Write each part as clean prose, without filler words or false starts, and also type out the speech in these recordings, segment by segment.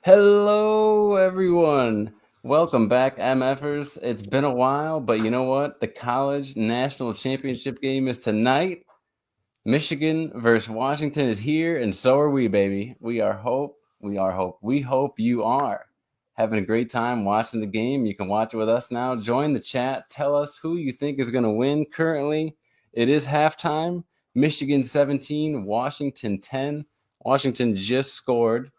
Hello, everyone. Welcome back, MFers. It's been a while, but you know what? The college national championship game is tonight. Michigan versus Washington is here, and so are we, baby. We are hope. We are hope. We hope you are having a great time watching the game. You can watch it with us now. Join the chat. Tell us who you think is going to win. Currently, it is halftime. Michigan 17, Washington 10. Washington just scored.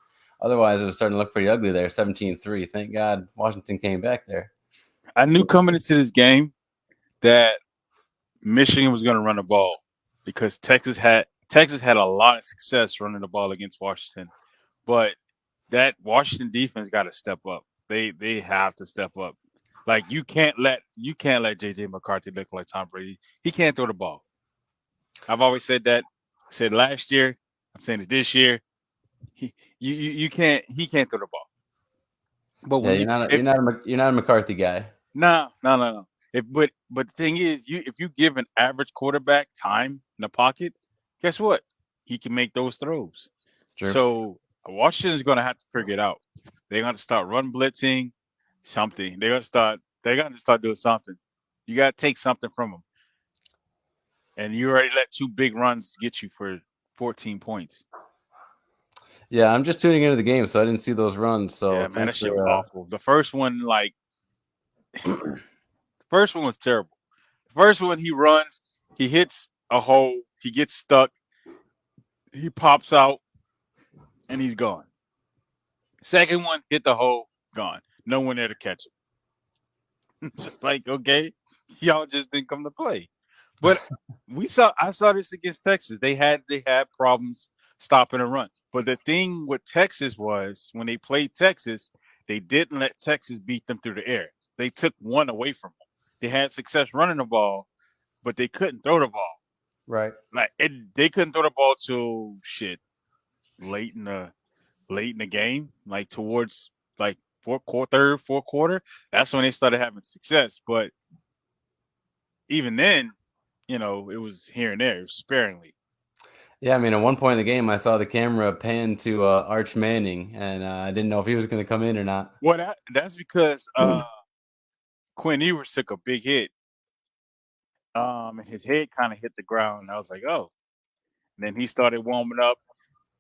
Otherwise, it was starting to look pretty ugly there, 17-3. Thank God Washington came back there. I knew coming into this game that Michigan was going to run the ball because Texas had a lot of success running the ball against Washington, but that Washington defense got to step up. They have to step up. Like you can't let JJ McCarthy look like Tom Brady. He can't throw the ball. I've always said that. I said last year. I'm saying it this year. You can't. He can't throw the ball. But Yeah, when you if you're not a McCarthy guy. No. But the thing is, if you give an average quarterback time in the pocket, guess what? He can make those throws. True. So Washington's going to have to figure it out. They're going to start run blitzing, something. They're going to start doing something. You got to take something from them. And you already let two big runs get you for 14 points. Yeah, I'm just tuning into the game, so I didn't see those runs. So Yeah, man, thanks that shit was for. awful. The first one was terrible. The first one, he runs, he hits a hole, he gets stuck, he pops out, and he's gone. Second one, hit the hole, gone. No one there to catch him. Just like, okay, y'all just didn't come to play. But I saw this against Texas. They had problems stopping a run. But the thing with Texas was when they played Texas, they didn't let Texas beat them through the air. They took one away from them. They had success running the ball, but they couldn't throw the ball. Right. They couldn't throw the ball till shit late in the late in the game, like towards like fourth quarter. That's when they started having success. But even then, it was here and there, it was sparingly. Yeah, I mean, at one point in the game, I saw the camera pan to Arch Manning, and I didn't know if he was going to come in or not. Well, that's because Quinn Ewers took a big hit, and his head kind of hit the ground. I was like, oh. And then he started warming up,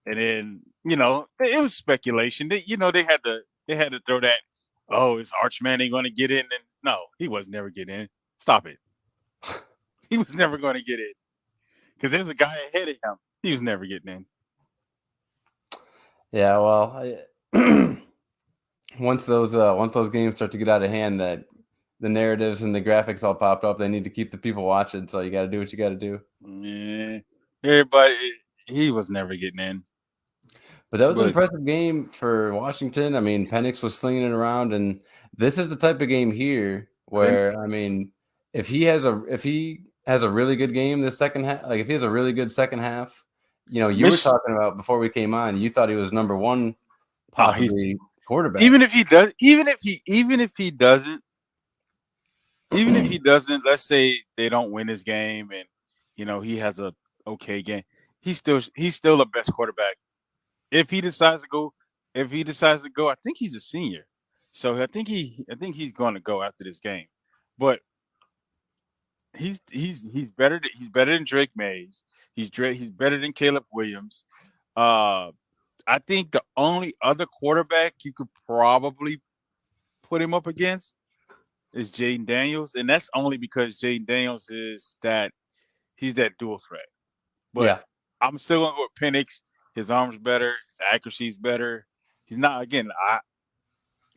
and then it was speculation. They had to throw that. Oh, is Arch Manning going to get in? And no, he was never getting in. Stop it. He was never going to get in because there's a guy ahead of him. He was never getting in. Yeah, well, once those games start to get out of hand, that the narratives and the graphics all popped up, they need to keep the people watching. So you got to do what you got to do. Yeah, everybody. He was never getting in. But that was an But impressive game for Washington. I mean, Penix was slinging it around, and this is the type of game here Quinn, where I mean, if he has a really good game this second half, like if he has a really good second half, you were Mich- talking about before we came on, you thought he was number one, no, he's possibly quarterback. even if he does, even if he doesn't, let's say they don't win this game and he has a okay game, he's still the best quarterback. If he decides to go, I think he's a senior. So I think he's going to go after this game. But he's better than Drake Mays. He's better than Caleb Williams. Uh I think the only other quarterback you could probably put him up against is Jaden Daniels, and that's only because Jaden Daniels he's that dual threat. But Yeah, I'm still gonna go with Penix. His arm's better, his accuracy's better. He's not again.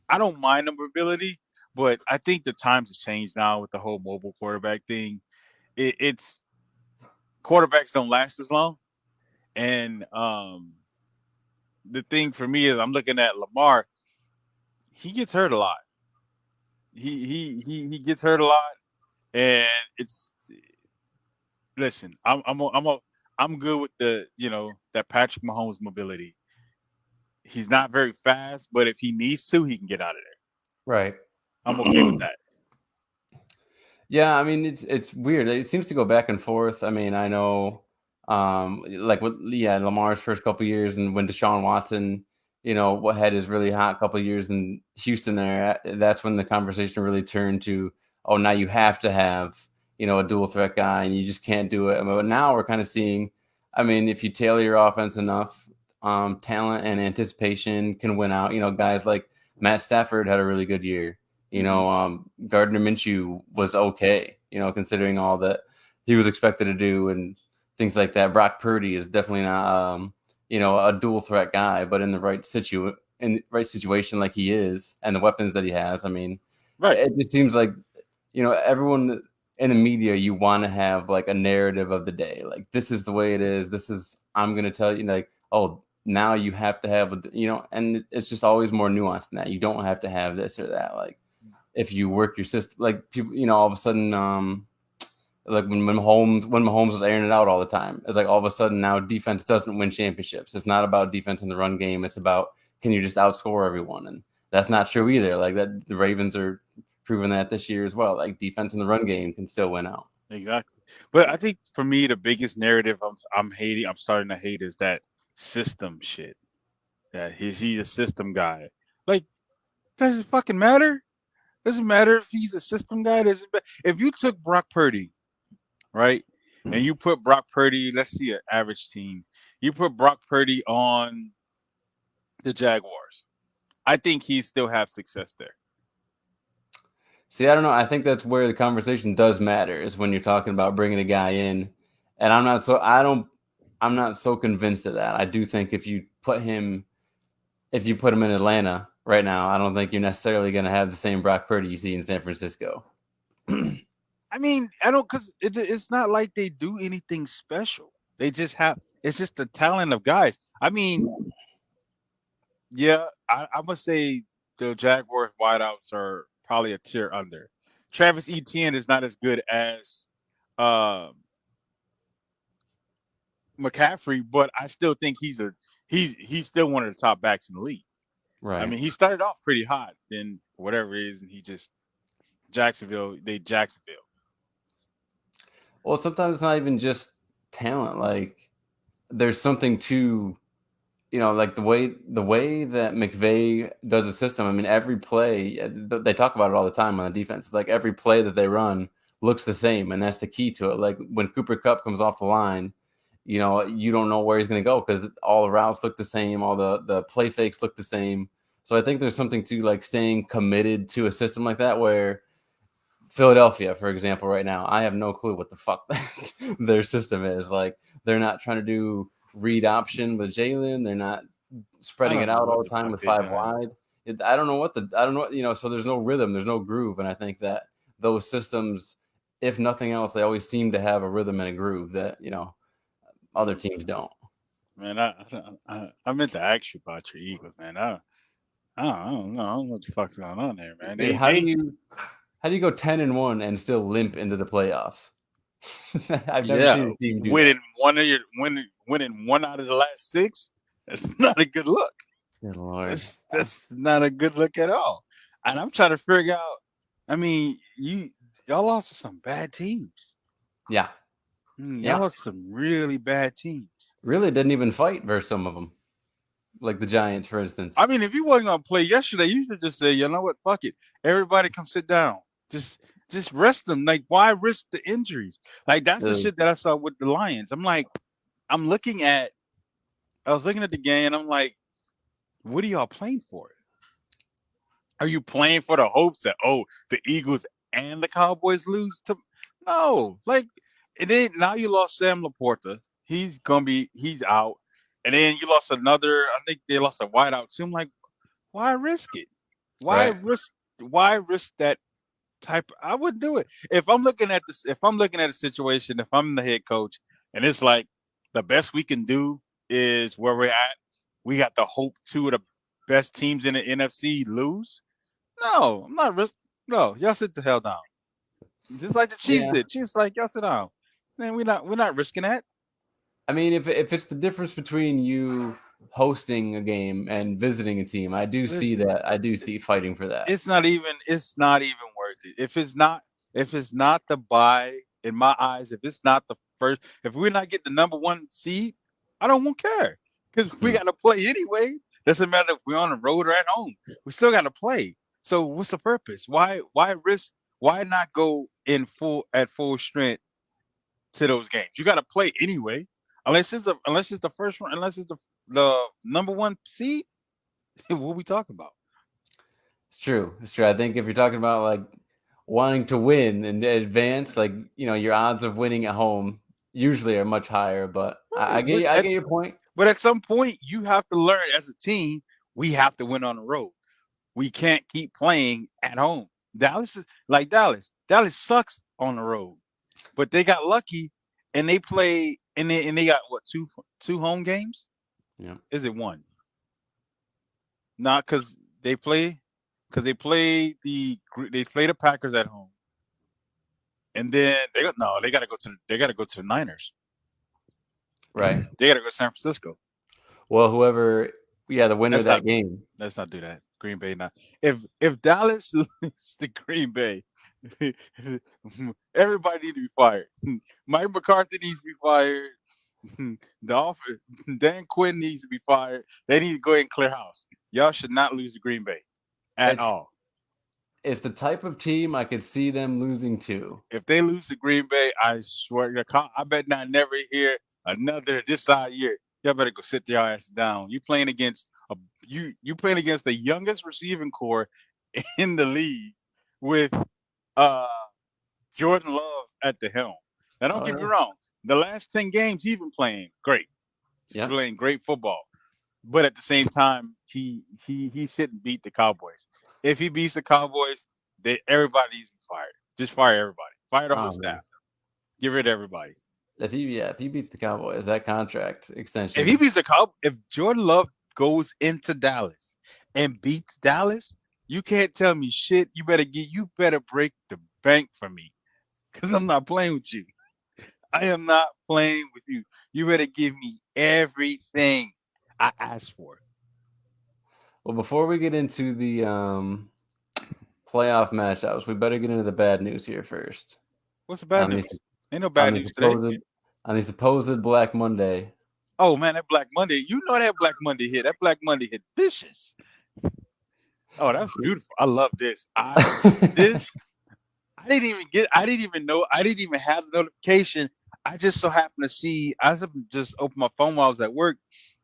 I don't mind the mobility, but I think the times have changed now with the whole mobile quarterback thing. It's quarterbacks don't last as long, and the thing for me is I'm looking at Lamar. He gets hurt a lot. He gets hurt a lot, and it's listen. I'm good with that Patrick Mahomes mobility. He's not very fast, but if he needs to, he can get out of there. right. I'm okay with that. Yeah, I mean it's weird. It seems to go back and forth. I mean, I know like with Lamar's first couple years and when Deshaun Watson, what had his really hot couple of years in Houston there, that's when the conversation really turned to, oh, now you have to have, a dual threat guy and you just can't do it. But now we're kind of seeing, I mean, if you tailor your offense enough, talent and anticipation can win out. Guys like Matt Stafford had a really good year. Gardner Minshew was okay, considering all that he was expected to do and things like that. Brock Purdy is definitely not, a dual threat guy, but in the right situation like he is and the weapons that he has. I mean, Right. it just seems like, everyone in the media, you want to have like a narrative of the day. Like, this is the way it is. I'm going to tell you, like, oh, now you have to have, and it's just always more nuanced than that. You don't have to have this or that. Like, if you work your system, like people, all of a sudden, like when Mahomes was airing it out all the time, it's like all of a sudden now defense doesn't win championships. It's not about defense in the run game. It's about, can you just outscore everyone? And that's not true either. Like that, the Ravens are proving that this year as well. Like defense in the run game can still win out. Exactly. But I think for me, the biggest narrative I'm starting to hate is that system shit. That he's a system guy. Like, does it fucking matter? Doesn't matter if he's a system guy. If you took Brock Purdy, right, and you put Brock Purdy, let's see an average team. You put Brock Purdy on the Jaguars. I think he still have success there. See, I don't know. I think that's where the conversation does matter, is when you're talking about bringing a guy in, and I'm not so convinced of that. I do think if you put him in Atlanta right now, I don't think you're necessarily going to have the same Brock Purdy you see in San Francisco. I mean, because it's not like they do anything special. They just it's just the talent of guys. I mean, yeah, I must say the Jaguars wideouts are probably a tier under. Travis Etienne is not as good as McCaffrey, but I still think he's still one of the top backs in the league. Right. I mean, he started off pretty hot, then whatever it is, and he just Jacksonville. Well, sometimes it's not even just talent. Like, there's something to, like the way that McVay does a system. I mean, every play, they talk about it all the time on the defense. It's like every play that they run looks the same, and that's the key to it. Like when Cooper Kupp comes off the line, you don't know where he's going to go because all the routes look the same, all the play fakes look the same. So I think there's something to like staying committed to a system like that, where Philadelphia, for example, right now, I have no clue what the fuck their system is. Like, they're not trying to do read option with Jalen. They're not spreading it out all the time with five wide. I don't know, so there's no rhythm, there's no groove. And I think that those systems, if nothing else, they always seem to have a rhythm and a groove that, other teams don't. Man, I meant to ask you about your Eagles, man. I don't know what the fuck's going on there, man. How do you go 10-1 and still limp into the playoffs? I've never seen a team do winning one out of the last 6. That's not a good look. Good Lord. That's not a good look at all. And I'm trying to figure out. I mean, y'all lost to some bad teams. Yeah. Y'all lost to some really bad teams. Really didn't even fight versus some of them. Like the Giants, for instance. I mean, if you wasn't gonna play yesterday, you should just say, you know what, fuck it. Everybody come sit down. Just rest them. Like, why risk the injuries? Like, that's the shit that I saw with the Lions. I'm like, I was looking at the game, and I'm like, what are y'all playing for? Are you playing for the hopes that, the Eagles and the Cowboys lose to? No. Like, and then now you lost Sam Laporta. He's out. And then you lost another, I think they lost a wideout too. I'm like, why risk it? Why risk that type? I would do it. If I'm looking at a situation, if I'm the head coach, and it's like the best we can do is where we're at, we got to hope 2 of the best teams in the NFC lose. No, I'm not risking. No, y'all sit the hell down. Just like the Chiefs did. Chiefs like, y'all sit down. Man, we're not risking that. I mean, if it's the difference between you hosting a game and visiting a team, I do see that. I do see fighting for that. It's not even worth it. If it's not the bye, in my eyes, if it's not the first, if we're not getting the number 1 seed, I don't care because we got to play anyway. Doesn't matter if we're on the road or at home. We still got to play. So what's the purpose? Why risk? Why not go in at full strength to those games? You got to play anyway. Unless it's the first one, unless it's the number one seed. What we talking about? It's true. It's true. I think if you're talking about like wanting to win and advance, like your odds of winning at home usually are much higher. But I get your point. But at some point, you have to learn as a team. We have to win on the road. We can't keep playing at home. Dallas is like Dallas. Dallas sucks on the road, but they got lucky and they play and they got what two home games? Yeah. Is it one? Not because they play the Packers at home, and then they got to go to the Niners. Right. They got to go to San Francisco. Well, the winner of that game. Let's not do that. Green Bay not. If Dallas loses to Green Bay, everybody needs to be fired. Mike McCarthy needs to be fired. Dan Quinn needs to be fired. They need to go ahead and clear house. Y'all should not lose to Green Bay at all. It's the type of team I could see them losing to. If they lose to Green Bay, I swear, I bet not never hear another this side year. Y'all better go sit your ass down. You playing against the youngest receiving core in the league with Jordan Love at the helm. Now don't get me wrong. The last 10 games he's been playing great. He's playing great football. But at the same time, he shouldn't beat the Cowboys. If he beats the Cowboys, everybody's fired. Just fire everybody. Fire the whole staff. Get rid of everybody. If he beats the Cowboys, that contract extension. If he beats the Cowboys, if Jordan Love goes into Dallas and beats Dallas, you can't tell me shit. You better break the bank for me, because I'm not playing with you. I am not playing with you. You better give me everything I asked for. Well, before we get into the playoff matchups, we better get into the bad news here first. What's the bad news? Ain't no bad news today. On the supposed Black Monday. Oh, man, that Black Monday. You know that Black Monday hit. That Black Monday hit vicious. Oh, that's beautiful. I love this. I didn't even know. I didn't even have the notification. I just so happened to see. I just opened my phone while I was at work,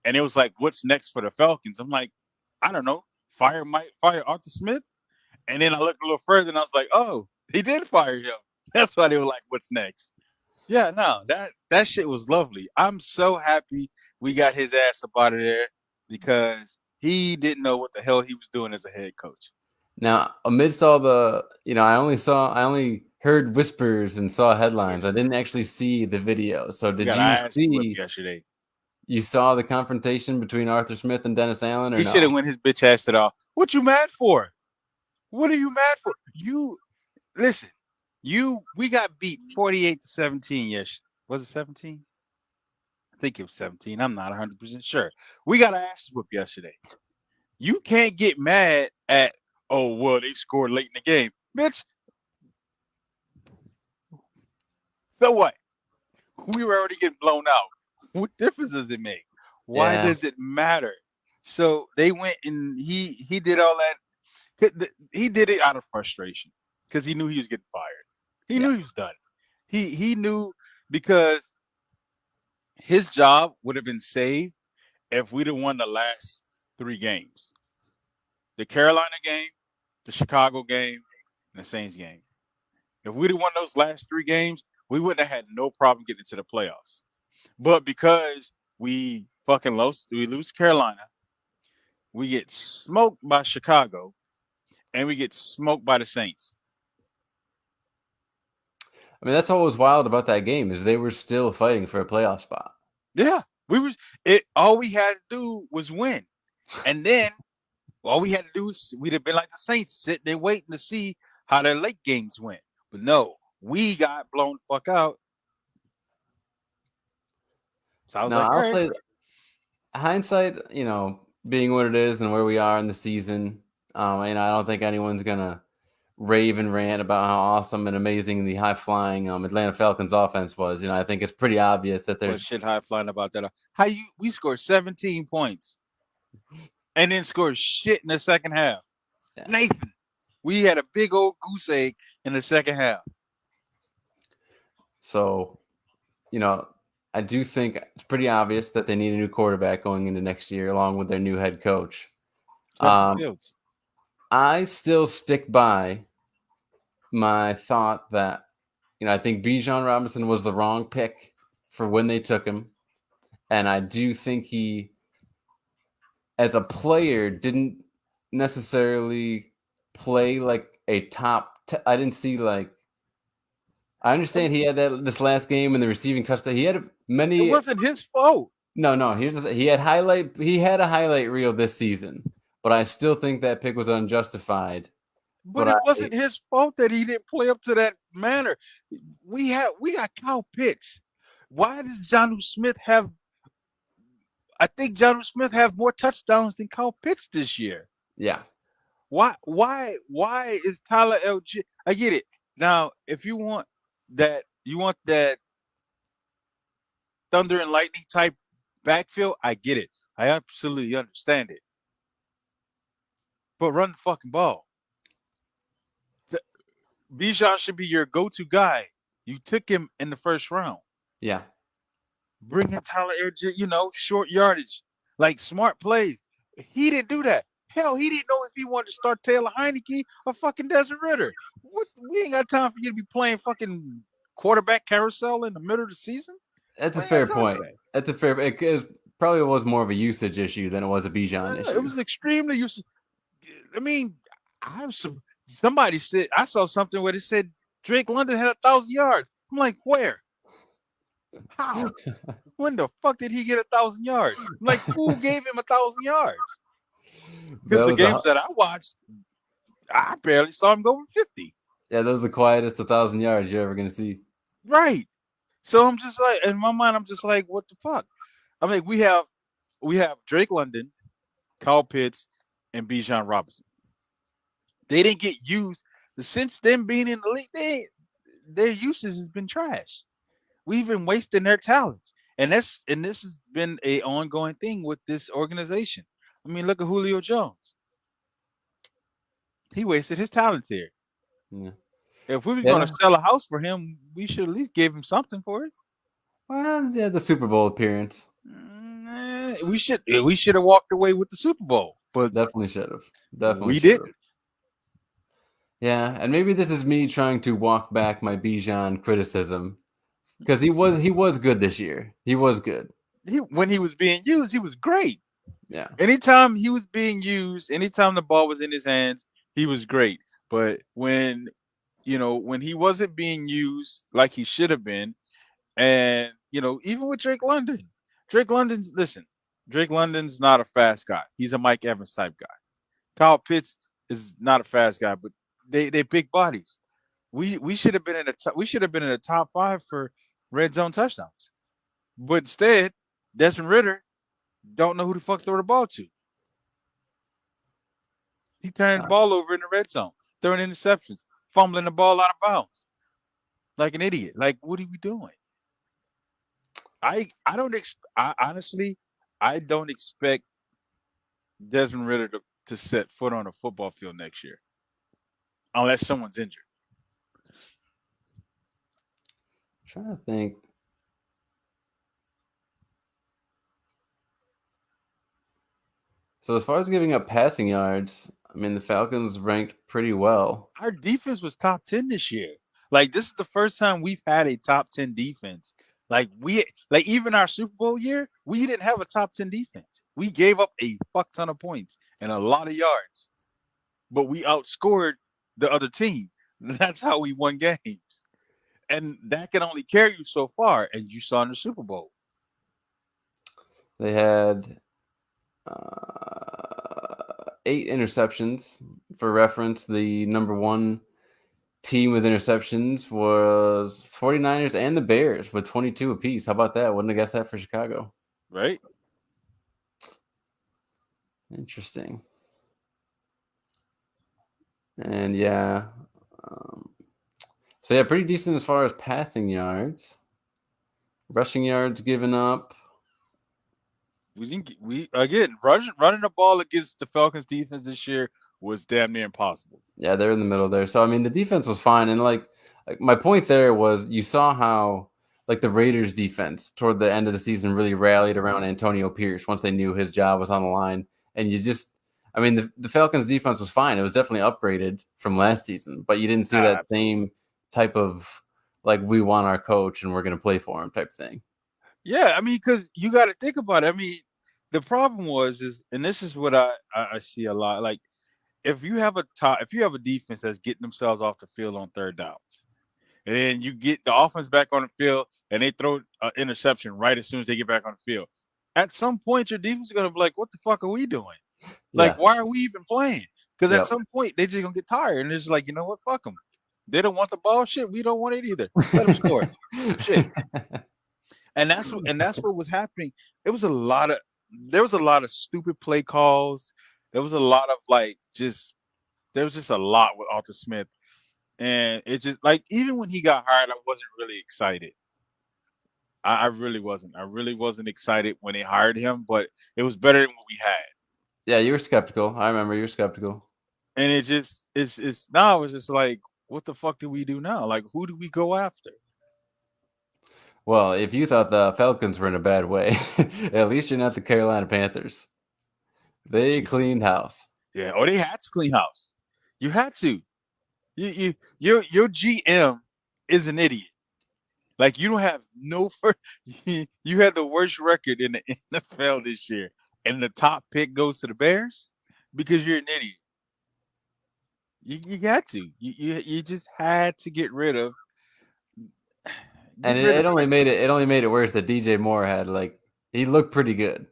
and it was like, "What's next for the Falcons?" I'm like, I don't know. Fire Arthur Smith, and then I looked a little further, and I was like, "Oh, he did fire him." That's why they were like, "What's next?" Yeah, no, that shit was lovely. I'm so happy we got his ass up out of there, because he didn't know what the hell he was doing as a head coach. Now, amidst all the, I only heard whispers and saw headlines. I didn't actually see the video. So did you see yesterday? You saw the confrontation between Arthur Smith and Dennis Allen? Or he should have went his bitch ass it off. What you mad for? What are you mad for? You listen. We got beat 48-17 yesterday. Was it 17? I think it was 17. I'm not 100% sure. We got our asses whooped yesterday. You can't get mad at, oh, well, they scored late in the game. Bitch. So what? We were already getting blown out. What difference does it make? Why does it matter? So they went and he did all that. He did it out of frustration because he knew he was getting fired. He knew he was done. He knew, because his job would have been saved if we'd have won the last 3 games. The Carolina game, the Chicago game, and the Saints game. If we'd have won those last 3 games, we wouldn't have had no problem getting to the playoffs. But because we fucking lose Carolina, we get smoked by Chicago, and we get smoked by the Saints. I mean, that's what was wild about that game, is they were still fighting for a playoff spot. Yeah, all we had to do was win. And then all we had to do was, we'd have been like the Saints, sitting there waiting to see how their late games went. But no, we got blown the fuck out. So I was I'll say hindsight, being what it is and where we are in the season, I don't think anyone's gonna rave and rant about how awesome and amazing the high flying Atlanta Falcons offense was. I think it's pretty obvious that there's shit high flying about that. We scored 17 points. and then scored shit in the second half. Yeah. Nathan, we had a big old goose egg in the second half. So, I do think it's pretty obvious that they need a new quarterback going into next year, along with their new head coach. Justin Fields. I still stick by my thought that, I think Bijan Robinson was the wrong pick for when they took him. And I do think he, as a player, didn't necessarily play like a top. I didn't see like. I understand he had this last game and the receiving touchdown. He had many. It wasn't his fault. No. Here's the thing. He had a highlight reel this season, but I still think that pick was unjustified. But it wasn't his fault that he didn't play up to that manner. We got Kyle Pitts. Why does Jonnu Smith have? I think Jonnu Smith have more touchdowns than Kyle Pitts this year. Yeah. Why is Tyler LG? I get it. Now, if you want that thunder and lightning type backfield, I get it. I absolutely understand it. But run the fucking ball. Bijan should be your go-to guy. You took him in the first round. Yeah. Bring in Tyler LG, short yardage, like smart plays. He didn't do that. Hell, he didn't know if he wanted to start Taylor Heineke or fucking Desmond Ritter. We ain't got time for you to be playing fucking quarterback carousel in the middle of the season. That's a fair point. That's a fair. It probably was more of a usage issue than it was a Bijan issue. It was extremely usage. I mean, somebody said I saw something where they said Drake London had 1,000 yards. I'm like, where? How? When the fuck did he get 1,000 yards? I'm like, who gave him 1,000 yards? Because the games that I watched, I barely saw him go over 50. Yeah, that was the quietest 1,000 yards you're ever going to see. Right. So I'm just like, in my mind, I'm just like, what the fuck? I mean, we have Drake London, Kyle Pitts, and Bijan Robinson. They didn't get used since them being in the league. Their usage has been trash. We've been wasting their talents, and this has been an ongoing thing with this organization. I mean, look at Julio Jones. He wasted his talents here. Yeah. If we were going to sell a house for him, we should at least give him something for it. Well, yeah, the Super Bowl appearance. We should have walked away with the Super Bowl, but definitely should have. Definitely, we didn't. Yeah, and maybe this is me trying to walk back my Bijan criticism because he was good this year. He was good. When he was being used, he was great. Yeah. Anytime he was being used, anytime the ball was in his hands, he was great. But when he wasn't being used like he should have been, and even with Drake London's not a fast guy. He's a Mike Evans type guy. Kyle Pitts is not a fast guy, but they big bodies. We should have been in the top 5 for red zone touchdowns, but instead, Desmond Ritter don't know who the fuck throw the ball to. He turned the ball over in the red zone, throwing interceptions, fumbling the ball out of bounds, like an idiot. Like, what are we doing? I honestly don't expect Desmond Ritter to set foot on a football field next year, unless someone's injured. I'm trying to think. So as far as giving up passing yards, I mean, the Falcons ranked pretty well. Our defense was top 10 this year. Like, this is the first time we've had a top 10 defense. Even our Super Bowl year, we didn't have a top 10 defense. We gave up a fuck ton of points and a lot of yards, but we outscored the other team. That's how we won games. And that can only carry you so far, as you saw in the Super Bowl. They had 8 interceptions. For reference, the number 1 team with interceptions was 49ers and the Bears with 22 apiece. How about that? Wouldn't have guessed that for Chicago. Right. Interesting. And yeah. So yeah, pretty decent as far as passing yards. Rushing yards given up. we didn't get, we again running the ball against the Falcons defense this year was damn near impossible. Yeah, they're in the middle there. So I mean, the defense was fine, and like my point there was you saw how like the Raiders defense toward the end of the season really rallied around Antonio Pierce once they knew his job was on the line, and you just. I mean, the Falcons defense was fine. It was definitely upgraded from last season, but you didn't see that same type of like we want our coach and we're going to play for him type thing. Yeah, I mean, because you got to think about it. I mean, the problem and this is what I see a lot. Like, if you have a defense that's getting themselves off the field on third downs, and then you get the offense back on the field and they throw an interception right as soon as they get back on the field, at some point your defense is gonna be like, "What the fuck are we doing? Like, why are we even playing?" Because at some point they just gonna get tired and it's like, you know what? Fuck them. They don't want the ball. Shit, we don't want it either. Let them score. Shit. And that's what was happening. There was a lot of stupid play calls. There was a lot of there was just a lot with Arthur Smith. And it just like even when he got hired, I wasn't really excited. I really wasn't. I really wasn't excited when they hired him, but it was better than what we had. Yeah, you were skeptical. I remember you were skeptical. And it's now it's just like, what the fuck do we do now? Like, who do we go after? Well, if you thought the Falcons were in a bad way, at least you're not the Carolina Panthers. They cleaned house. Yeah, or they had to clean house. You had to. Your GM is an idiot. Like, you don't have no first. You had the worst record in the NFL this year, and the top pick goes to the Bears because you're an idiot. You got to. You just had to get rid of. And it only made it worse that DJ Moore had he looked pretty good.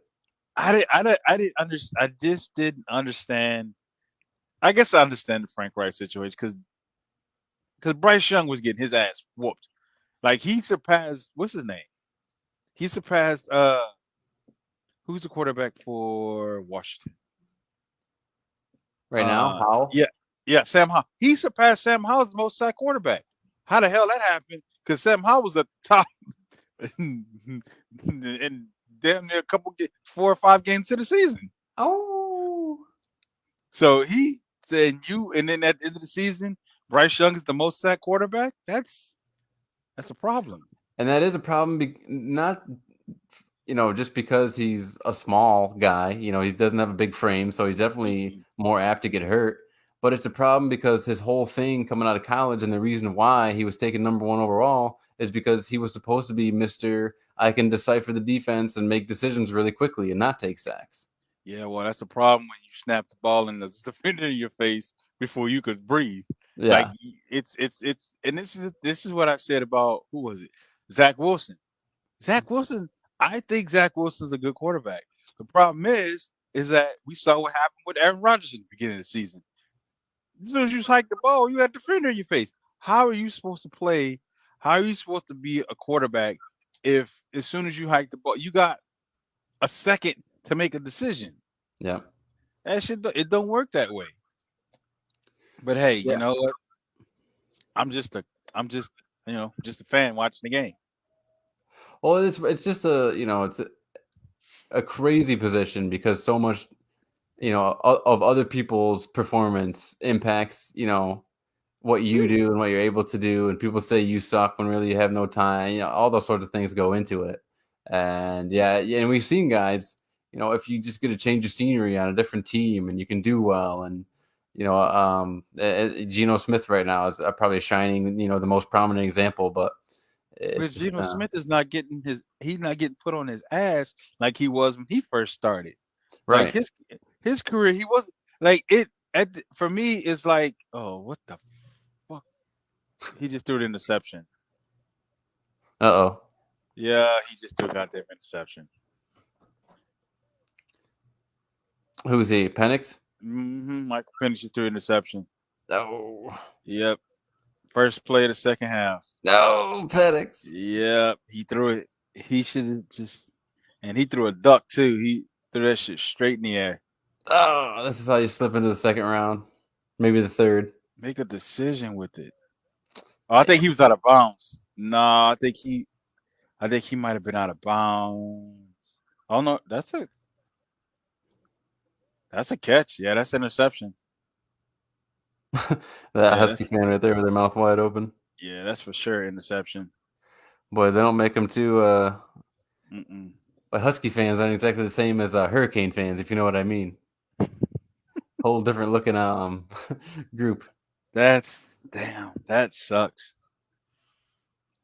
I didn't understand. I just didn't understand. I guess I understand the Frank Reich situation because Bryce Young was getting his ass whooped. Like, he surpassed, what's his name? He surpassed who's the quarterback for Washington? Right now, Howell? Yeah, Sam Howell. He surpassed Sam Howell as the most sacked quarterback. How the hell that happened? Because Sam Howell was at the top and damn near 4 or 5 games to the season. Oh. So he said and then at the end of the season, Bryce Young is the most sacked quarterback. That's a problem. And that is a problem, not just because he's a small guy. He doesn't have a big frame, so he's definitely more apt to get hurt. But it's a problem because his whole thing coming out of college and the reason why he was taken number 1 overall is because he was supposed to be Mr. I can decipher the defense and make decisions really quickly and not take sacks. Yeah, well, that's a problem when you snap the ball and the defender in your face before you could breathe. Yeah. Like, it's and this is what I said about, who was it? Zach Wilson. I think Zach Wilson's a good quarterback. The problem is that we saw what happened with Aaron Rodgers in the beginning of the season. As soon as you hike the ball, you had a defender in your face. How are you supposed to play? How are you supposed to be a quarterback if as soon as you hike the ball, you got a second to make a decision? Yeah. That shit, it don't work that way. But hey, you know what? I'm just a fan watching the game. Well, it's just it's a crazy position because so much, of other people's performance impacts, what you do and what you're able to do. And people say you suck when really you have no time. All those sorts of things go into it. And and we've seen guys, if you just get a change of scenery on a different team and you can do well. And, Geno Smith right now is probably shining, the most prominent example, but Geno Smith is not getting he's not getting put on his ass like he was when he first started. Right. Like, his career, he wasn't like it. For me, it's like, oh, what the fuck? He just threw an interception. Uh-oh. Yeah, he just threw a goddamn interception. Who's he? Penix? Mm-hmm. Michael Penix just threw an interception. Oh. Yep. First play of the second half. No, Penix. Yep. He threw it. He should have just, and he threw a duck too. He threw that shit straight in the air. Oh, this is how you slip into the second round. Maybe the third. Make a decision with it. Oh, I think he was out of bounds. No, I think he might have been out of bounds. Oh no, that's a catch. Yeah, that's interception. That Yeah, Husky fan right there with their mouth wide open. yeah, that's for sure interception. Boy, they don't make them too. Mm-mm. But Husky fans aren't exactly the same as Hurricane fans, if you know what I mean. Whole different looking group. That's damn. That sucks.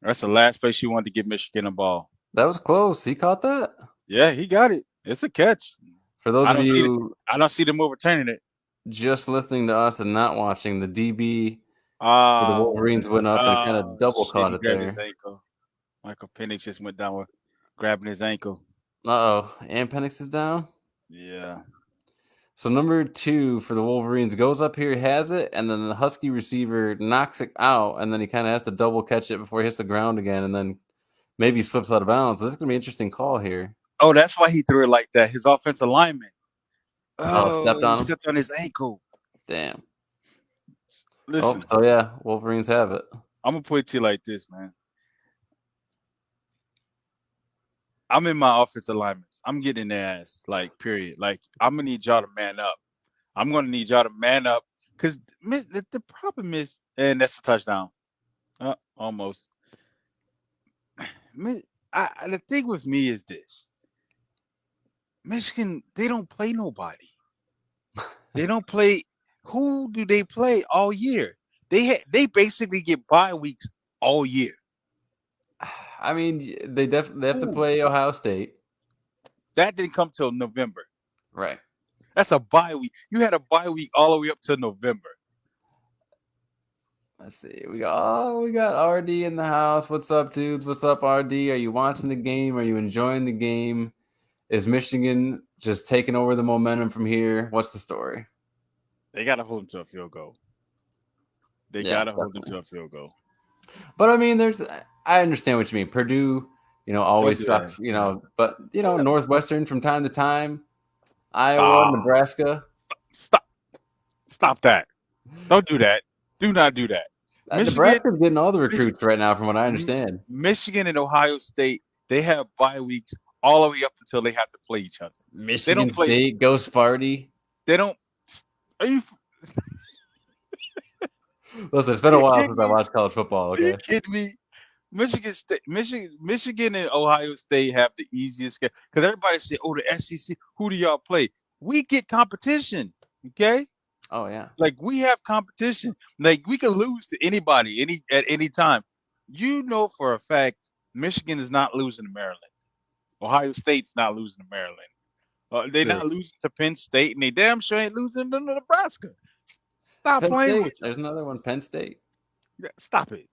That's the last place you wanted to give Michigan a ball. That was close. He caught that. Yeah, he got it. It's a catch. For those I of don't see it. you I don't see them overturning it. just listening to us and not watching, the DB for the Oh, Wolverines went up and kind of double shit! caught He it grabbed his there. ankle. Michael Penix just went down with grabbing his ankle. Uh-oh. And Penix is down. Yeah. So number 2 for the Wolverines goes up here, has it, and then the Husky receiver knocks it out, and then he kind of has to double catch it before he hits the ground again, and then maybe slips out of bounds. So this is going to be an interesting call here. Oh, that's why he threw it like that. His offensive lineman. Stepped on him? Stepped on his ankle. Damn. Listen, so yeah, Wolverines have it. I'm gonna put it to you like this, man. I'm in my offensive alignments. I'm getting their ass, like, period. Like, I'm gonna need y'all to man up. I'm gonna need y'all to man up because the problem is, and that's a touchdown. Almost. The thing with me is this: Michigan, they don't play nobody. They don't play. Who do they play all year? They basically get bye weeks all year. I mean, they have to play Ohio State. That didn't come till November. Right. That's a bye week. You had a bye week all the way up to November. Let's see. We got RD in the house. What's up, dudes? What's up, RD? Are you watching the game? Are you enjoying the game? Is Michigan just taking over the momentum from here? What's the story? They got to hold them to a field goal. They got to hold them to a field goal. But I mean, I understand what you mean. Purdue, always sucks, but Northwestern from time to time, Iowa, Nebraska. Stop that. Don't do that. Do not do that. Nebraska's getting all the recruits right now, from what I understand. Michigan and Ohio State, they have bye weeks all the way up until they have to play each other. Michigan State, go Sparty. They don't. Are you? Listen, it's been a while since I watched college football. Okay, are you kidding me? Michigan and Ohio State have the easiest schedule because everybody say, "Oh, the SEC. Who do y'all play?" We get competition. Okay. Oh yeah. Like, we have competition. Like, we can lose to anybody at any time. You know for a fact Michigan is not losing to Maryland. Ohio State's not losing to Maryland. They're not losing to Penn State, and they damn sure ain't losing to Nebraska. Stop Penn playing. State. There's another one, Penn State. Stop it.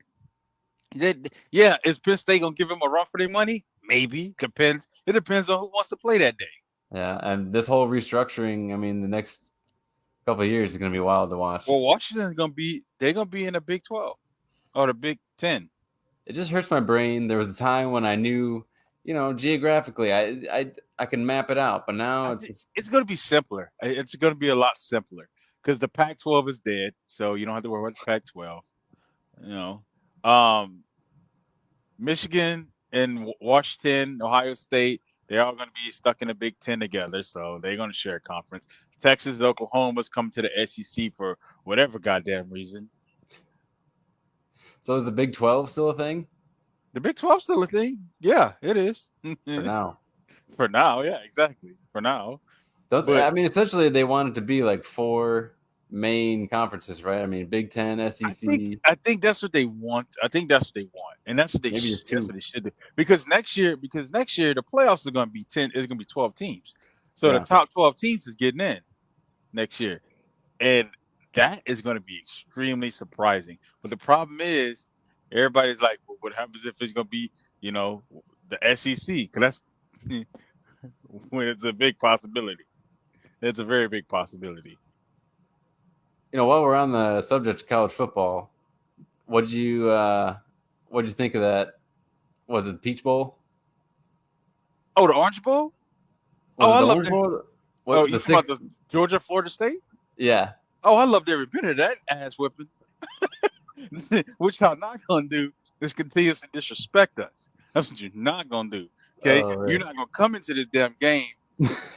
Yeah, is Penn State gonna give them a run for their money? Maybe. Depends. It depends on who wants to play that day. Yeah, and this whole restructuring, I mean, the next couple of years is going to be wild to watch. Well, Washington's they're going to be in the Big 12 or the Big 10. It just hurts my brain. There was a time when I knew, geographically, I can map it out, but now it's going to be simpler. It's going to be a lot simpler because the Pac-12 is dead, so you don't have to worry about the Pac-12. Michigan and Washington, Ohio State, they're all going to be stuck in the Big 10 together, so they're going to share a conference. Texas and Oklahoma's come to the SEC for whatever goddamn reason. So is the Big 12 still a thing? The Big 12 still a thing? Yeah, it is. For now. For now, yeah, exactly. For now. I mean, essentially, they want it to be like 4 main conferences, right? I mean, Big 10, SEC. I think that's what they want. And that's what they should do. Because next year, the playoffs are going to be 10. It's going to be 12 teams. So the top 12 teams is getting in next year. And that is going to be extremely surprising. But the problem is, everybody's like, well, what happens if it's going to be, the SEC? Because that's when it's a big possibility. It's a very big possibility. While we're on the subject of college football, what'd you think of that? Was it the Peach Bowl? Oh, the Orange Bowl? I love that. Oh, you talking about the Georgia, Florida State? Yeah. Oh, I loved every bit of that ass whipping. What y'all not gonna do is continue to disrespect us. That's what you're not gonna do. Okay, Oh, you're man. not gonna come into this damn game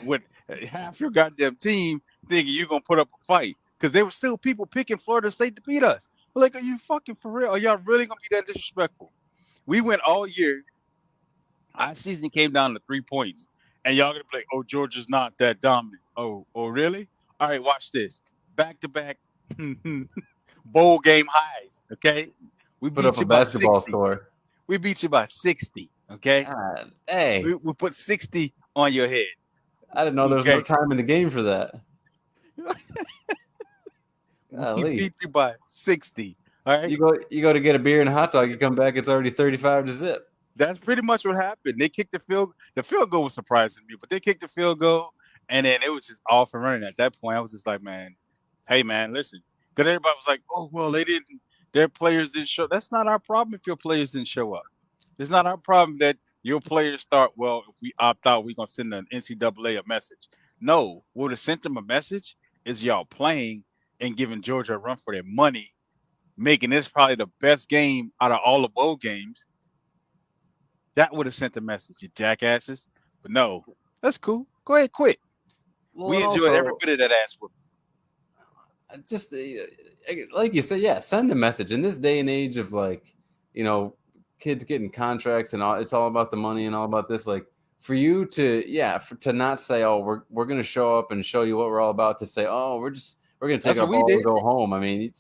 with half your goddamn team thinking you're gonna put up a fight because there were still people picking Florida State to beat us. Like, are you fucking for real? Are y'all really gonna be that disrespectful? We went all year. Our season came down to 3 points, and y'all gonna be like, "Oh, Georgia's not that dominant." Oh, really? All right, watch this. Back to back bowl game highs. Okay, we Put up beat a you by basketball 60. score. We beat you by 60. Okay, God, hey, we put 60 on your head. I didn't know there was no Okay, time in the game for that. we Golly. beat you by 60. All right, You go to get a beer and a hot dog, you come back, it's already 35 to zip. that's pretty much what happened. They kicked the field. The field goal was surprising me, but they kicked the field goal, and then it was just off and running. At that point, I was just like, man, hey, man, listen, because everybody was like, oh, well, they didn't. Their players didn't show. That's not our problem if your players didn't show up. It's not our problem that your players start. Well, if we opt out, we're gonna send an NCAA a message. No, what would have sent them a message is y'all playing and giving Georgia a run for their money, making this probably the best game out of all the bowl games. That would have sent a message, you jackasses. But no, that's cool. Go ahead, quit. Well, We and enjoyed every also, bit of that ass whooping. just like you said, yeah, send a message in this day and age of like, kids getting contracts and all. It's all about the money and all about this. Like for you to, to not say, oh, we're gonna show up and show you what we're all about. To say, oh, we're gonna take That's our what we ball and did. go home. I mean,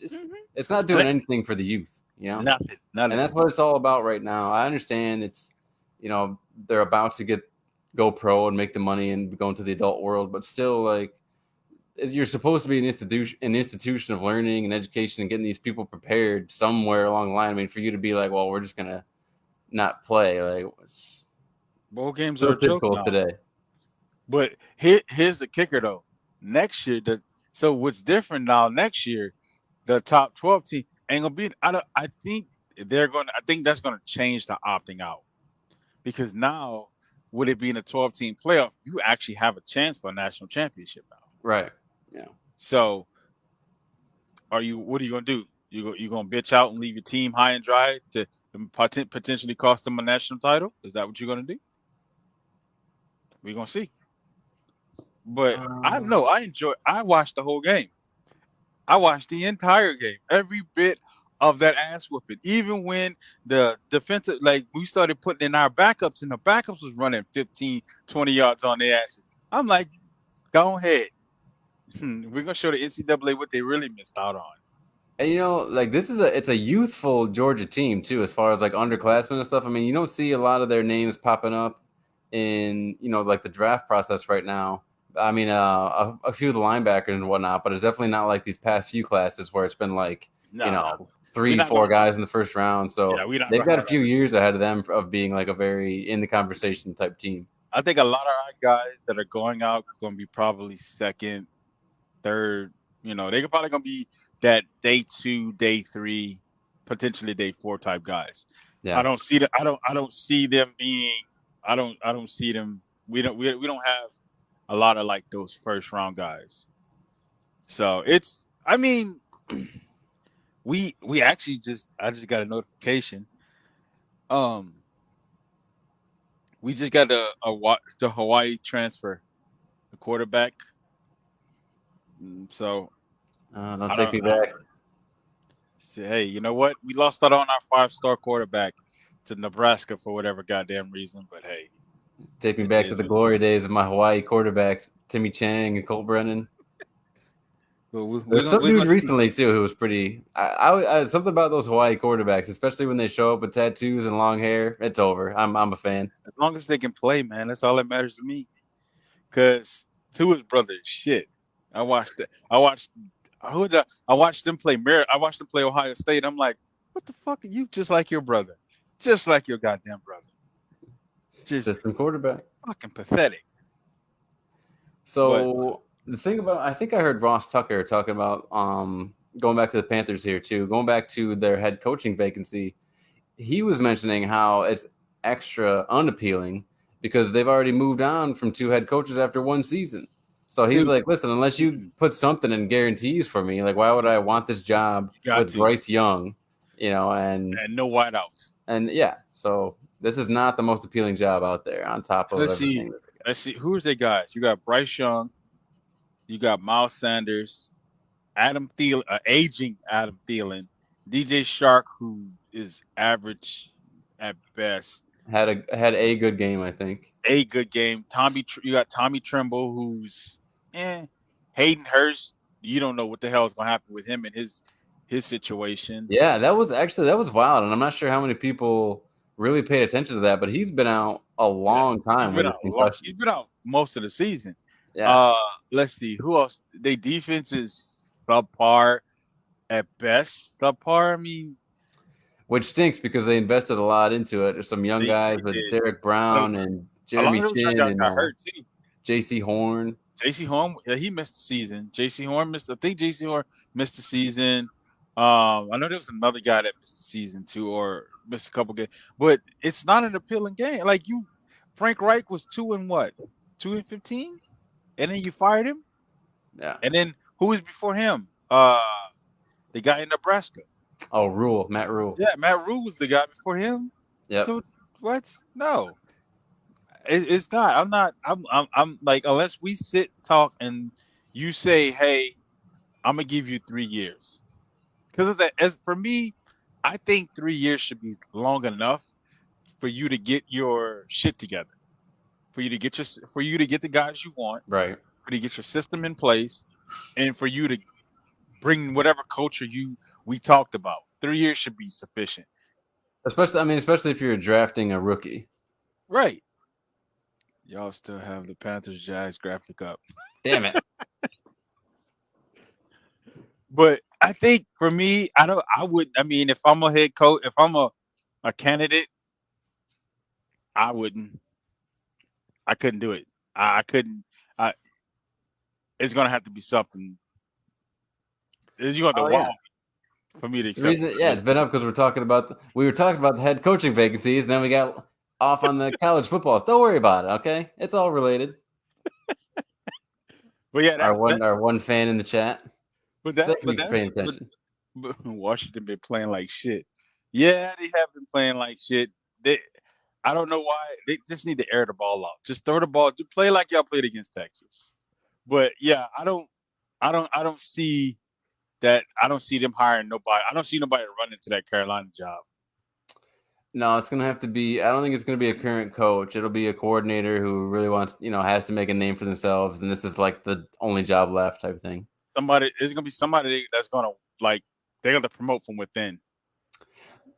it's not doing anything for the youth, Nothing. None and of that's it. what it's all about right now. I understand it's, they're about to go pro and make the money and go into the adult world, but still, like, you're supposed to be an institution of learning and education and getting these people prepared somewhere along the line. I mean, for you to be like, well, we're just gonna not play, like, it's Bowl games so are a joke typical now. today. But here's the kicker though. Next year, so what's different now? Next year, the top 12 team ain't gonna be. I think they're gonna. I think that's gonna change the opting out because now, with it being a 12-team playoff, you actually have a chance for a national championship now. Right. Yeah. So, what are you gonna do? You gonna bitch out and leave your team high and dry to potentially cost them a national title? Is that what you're gonna do? We're gonna see. But I know I watched the whole game. I watched the entire game, every bit of that ass whooping. Even when the defensive, like we started putting in our backups, and the backups was running 15, 20 yards on their asses. I'm like, go ahead. We're gonna show the NCAA what they really missed out on. And like it's a youthful Georgia team too, as far as like underclassmen and stuff. I mean, you don't see a lot of their names popping up in like the draft process right now. I mean, a few of the linebackers and whatnot, but it's definitely not like these past few classes where it's been like, No. 3-4 guys in the first round. So they've got a few years ahead of them of being like a very in the conversation type team. I think a lot of our guys that are going out are going to be probably second, third. They're probably going to be that day 2, day 3, potentially day 4 type guys. Yeah. I don't see that. I don't see them being. I don't see them. We don't have a lot of like those first round guys. So it's. I mean, we actually I just got a notification. We just got the Hawaii transfer, the quarterback. So don't take me back. Say, hey, you know what? We lost out on our 5-star quarterback to Nebraska for whatever goddamn reason. But hey, take me back to the glory days of my Hawaii quarterbacks, Timmy Chang and Colt Brennan. There's some dude recently too who was pretty. I something about those Hawaii quarterbacks, especially when they show up with tattoos and long hair. It's over. I'm a fan. As long as they can play, man, that's all that matters to me. Because Tua's brother is shit. I watched them play I watched them play Ohio State. I'm like, what the fuck are you? Just like your brother, just like your goddamn brother. Just system quarterback. Fucking pathetic. So the thing about, I think I heard Ross Tucker talking about going back to the Panthers here too, going back to their head coaching vacancy. He was mentioning how it's extra unappealing because they've already moved on from 2 head coaches after 1 season. So he's like, listen, unless you put something in guarantees for me, like why would I want this job with Bryce Young, and no wideouts. And yeah, so This is not the most appealing job out there. On top of Let's see. everything, Let's see. Who is they guys? You got Bryce Young. You got Miles Sanders. Adam Thielen, aging Adam Thielen. DJ Shark, who is average at best. had a good game, I think. A good game. You got Tommy Tremble, who's Hayden Hurst. You don't know what the hell is going to happen with him and his situation. Yeah, that was wild, and I'm not sure how many people really paid attention to that, but he's been out a long time with his concussion. He's been out most of the season. Yeah. Let's see who else. Their defense is subpar at best. Subpar. I mean, Which stinks because they invested a lot into it. There's some young guys with Derek Brown and Jeremy Chin and J.C. Horn. J.C. Horn, he missed the season. J.C. Horn missed. I think J.C. Horn missed the season. I know there was another guy that missed the season too, or missed a couple games. But it's not an appealing game. Like Frank Reich was 2-15, and then you fired him. Yeah. And then who was before him? The guy in Nebraska. Oh, Matt Rule. Yeah, Matt Rule was the guy before him. Yeah. So what? No, it's not. I'm like, unless we sit, talk, and you say, hey, I'm gonna give you 3 years. Because of that, as for me, I think 3 years should be long enough for you to get your shit together, for you to get the guys you want, right? For you to get your system in place, and for you to bring whatever culture we talked about. 3 years should be sufficient. Especially if you're drafting a rookie. Right. Y'all still have the Panthers Jags graphic up. Damn it. But I think for me, if I'm a head coach, if I'm a candidate, I wouldn't. I couldn't do it. I couldn't. It's gonna have to be something. You got the wall for me to accept. It's been up because we were talking about the head coaching vacancies, and then we got off on the college football. Don't worry about it, okay? It's all related. But yeah, our one fan in the chat. But Washington been playing like shit. Yeah, they have been playing like shit. I don't know why. They just need to air the ball out. Just throw the ball. Just play like y'all played against Texas. But yeah, I don't see that. I don't see them hiring nobody. I don't see nobody running to that Carolina job. No, it's gonna have to be. I don't think it's gonna be a current coach. It'll be a coordinator who really wants, has to make a name for themselves, and this is like the only job left type of thing. It's gonna be somebody that's gonna they're gonna promote from within.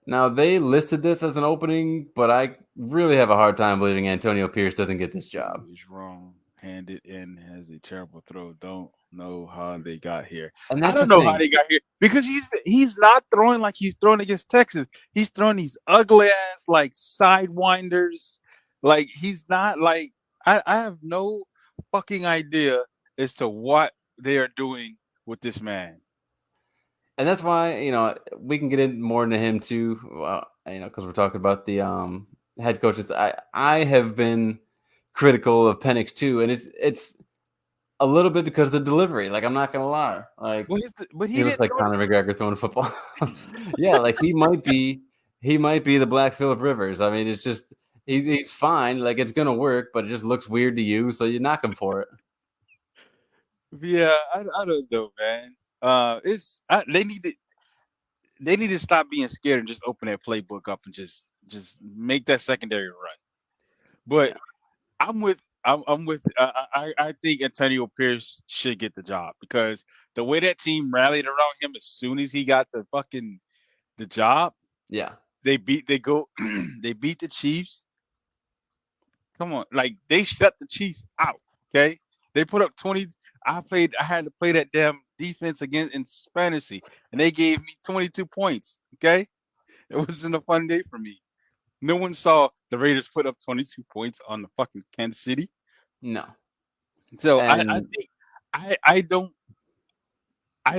Now they listed this as an opening, but I really have a hard time believing Antonio Pierce doesn't get this job. He's wrong-handed and has a terrible throw. Don't know how they got here. And I don't know how they got here because he's not throwing like he's throwing against Texas. He's throwing these ugly ass sidewinders. Like he's not like I have no fucking idea as to what they are doing with this man. And that's why, we can get in more into him too, because we're talking about the head coaches. I have been critical of Penix too, and it's a little bit because of the delivery. Like, I'm not gonna lie. Like, he looks like Conor McGregor throwing a football. Yeah, like he might be the Black Phillip Rivers. I mean, it's just he's fine. Like, it's gonna work, but it just looks weird to you, so you knock him for it. Yeah, I don't know, man. They need to stop being scared and just open that playbook up and just make that secondary run. But yeah. I think Antonio Pierce should get the job because the way that team rallied around him as soon as he got the job. Yeah, they beat the Chiefs. Come on, like they shut the Chiefs out. Okay, they put up 20. I had to play that damn defense again in fantasy, and they gave me 22 points. Okay, it wasn't a fun day for me. No one saw the Raiders put up 22 points on the fucking Kansas City. No. So I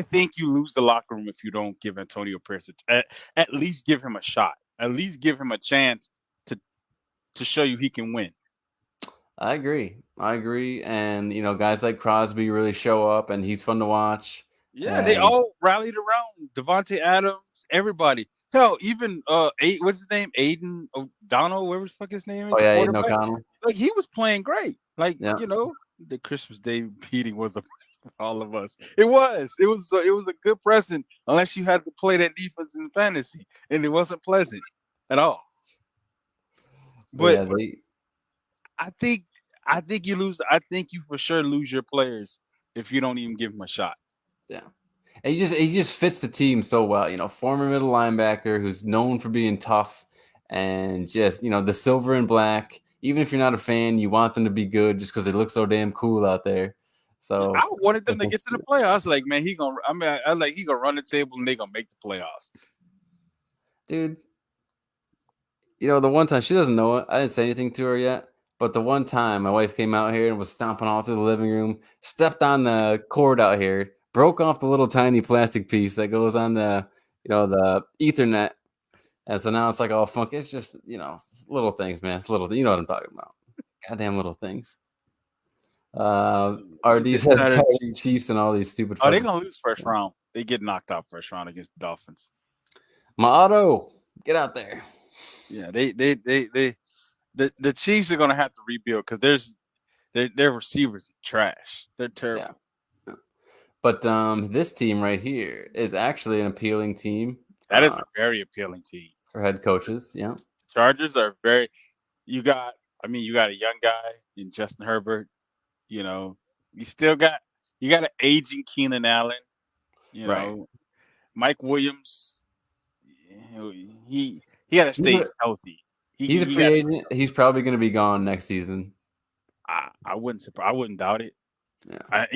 think you lose the locker room if you don't give Antonio Pierce at least give him a shot. At least give him a chance to show you he can win. I agree. And, guys like Crosby really show up, and he's fun to watch. Yeah, they all rallied around Devontae Adams, everybody. Hell, even what's his name? Aiden O'Donnell, whatever the fuck his name is, Oh the yeah, Aiden quarterback. O'Connell. Like he was playing great. Like Yeah, the Christmas Day beating was a for all of us. It was a good present unless you had to play that defense in fantasy, and it wasn't pleasant at all. but But yeah, they I think I think you lose. I think you for sure lose your players if you don't even give them a shot. yeah. And he just fits the team so well. Former middle linebacker who's known for being tough and just the silver and black. Even if you're not a fan, you want them to be good just because they look so damn cool out there. I So, wanted them to get to the playoffs. Like, man, he gonna. I mean, I like he gonna run the table and they gonna make the playoffs. dude, the one time she doesn't know it. I didn't say anything to her yet. But the one time my wife came out here and was stomping all through the living room, stepped on the cord out here, broke off the little tiny plastic piece that goes on the Ethernet. And so now it's like all funky. It's just, little things, man. It's little, you know what I'm talking about. Goddamn little things. Are She these said Saturday Chiefs and all these stupid Oh, they fucking. gonna lose first round. They get knocked out first round against the Dolphins. My auto, get out there. Yeah, the Chiefs are gonna have to rebuild because their receivers are trash. They're terrible. Yeah. But this team right here is actually an appealing team. That is a very appealing team for head coaches. Yeah. Chargers are very. You got a young guy in Justin Herbert. You still got an aging Keenan Allen. Right. Mike Williams. He got to stay healthy. He's a free agent. He's probably going to be gone next season. I wouldn't doubt it. Yeah.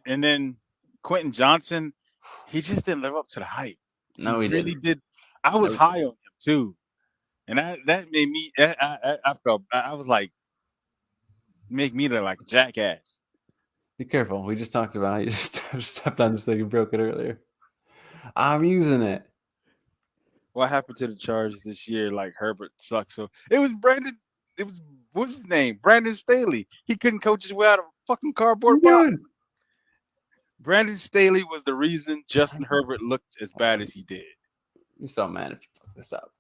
And then Quentin Johnson, he just didn't live up to the hype. No, he really didn't. did. I was high on him too, and that made me. I felt. I was like, make me look like a jackass. Be careful. We just talked about. You just stepped on this thing and broke it earlier. I'm using it. What happened to the Chargers this year? Like Herbert sucks. So it was Brandon. It was what's his name? Brandon Staley. He couldn't coach his way out of a fucking cardboard box. Brandon Staley was the reason Justin Herbert looked as bad as he did. You're so mad if you fuck this up.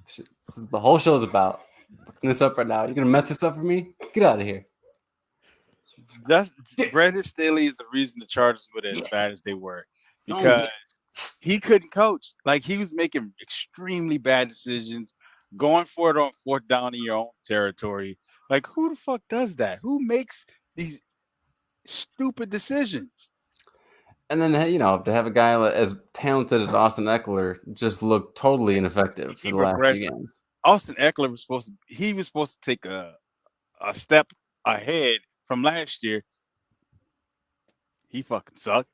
This is the whole show's about fucking this up right now. You're gonna mess this up for me? Get out of here. Brandon Staley is the reason the Chargers were as bad as they were because he couldn't coach. Like he was making extremely bad decisions, going for it on fourth down in your own territory. Like who the fuck does that? Who makes these stupid decisions? And then to have a guy as talented as Austin Eckler just look totally ineffective for the last few games. Austin Eckler was supposed to take a step ahead from last year. He fucking sucked.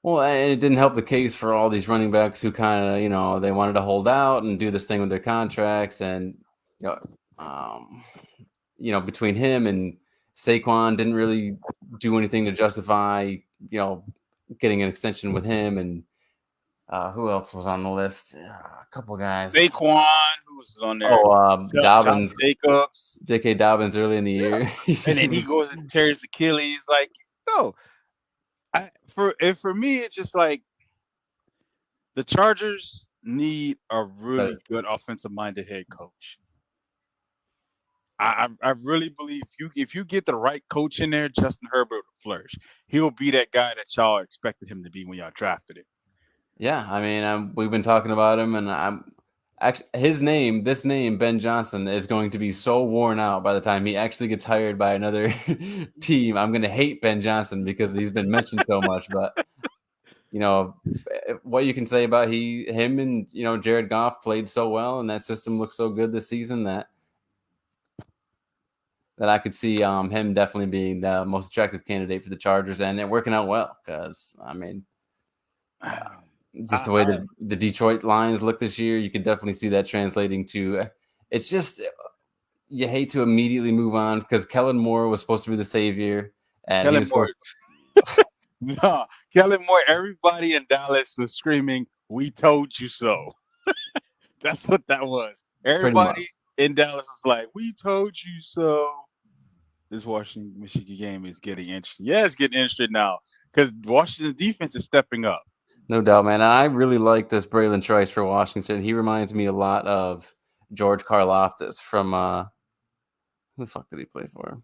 Well, and it didn't help the case for all these running backs who kind of, they wanted to hold out and do this thing with their contracts, and between him and Saquon didn't really do anything to justify, getting an extension with him. And who else was on the list? A couple guys. Saquon, who was on there? Dobbins, Jacobs, J.K. Dobbins early in the year, and then he goes and tears Achilles. Like, no. For me, it's just like the Chargers need a really good offensive-minded head coach. I really believe if you get the right coach in there, Justin Herbert will flourish. He will be that guy that y'all expected him to be when y'all drafted him. Yeah, I mean, we've been talking about him, and I'm actually this name, Ben Johnson, is going to be so worn out by the time he actually gets hired by another team. I'm going to hate Ben Johnson because he's been mentioned so much. But what you can say about him and Jared Goff played so well, and that system looks so good this season that I could see him definitely being the most attractive candidate for the Chargers, and they're working out well because I mean. Just the way the Detroit Lions look this year, you can definitely see that translating to. It's just you hate to immediately move on because Kellen Moore was supposed to be the savior, and Kellen Moore. No, Kellen Moore. Everybody in Dallas was screaming, "We told you so." That's what that was. Everybody in Dallas was like, "We told you so." This Washington-Michigan game is getting interesting. Yeah, it's getting interesting now because Washington's defense is stepping up. No doubt, man. I really like this Braylon Trice for Washington. He reminds me a lot of George Karlaftis from who the fuck did he play for?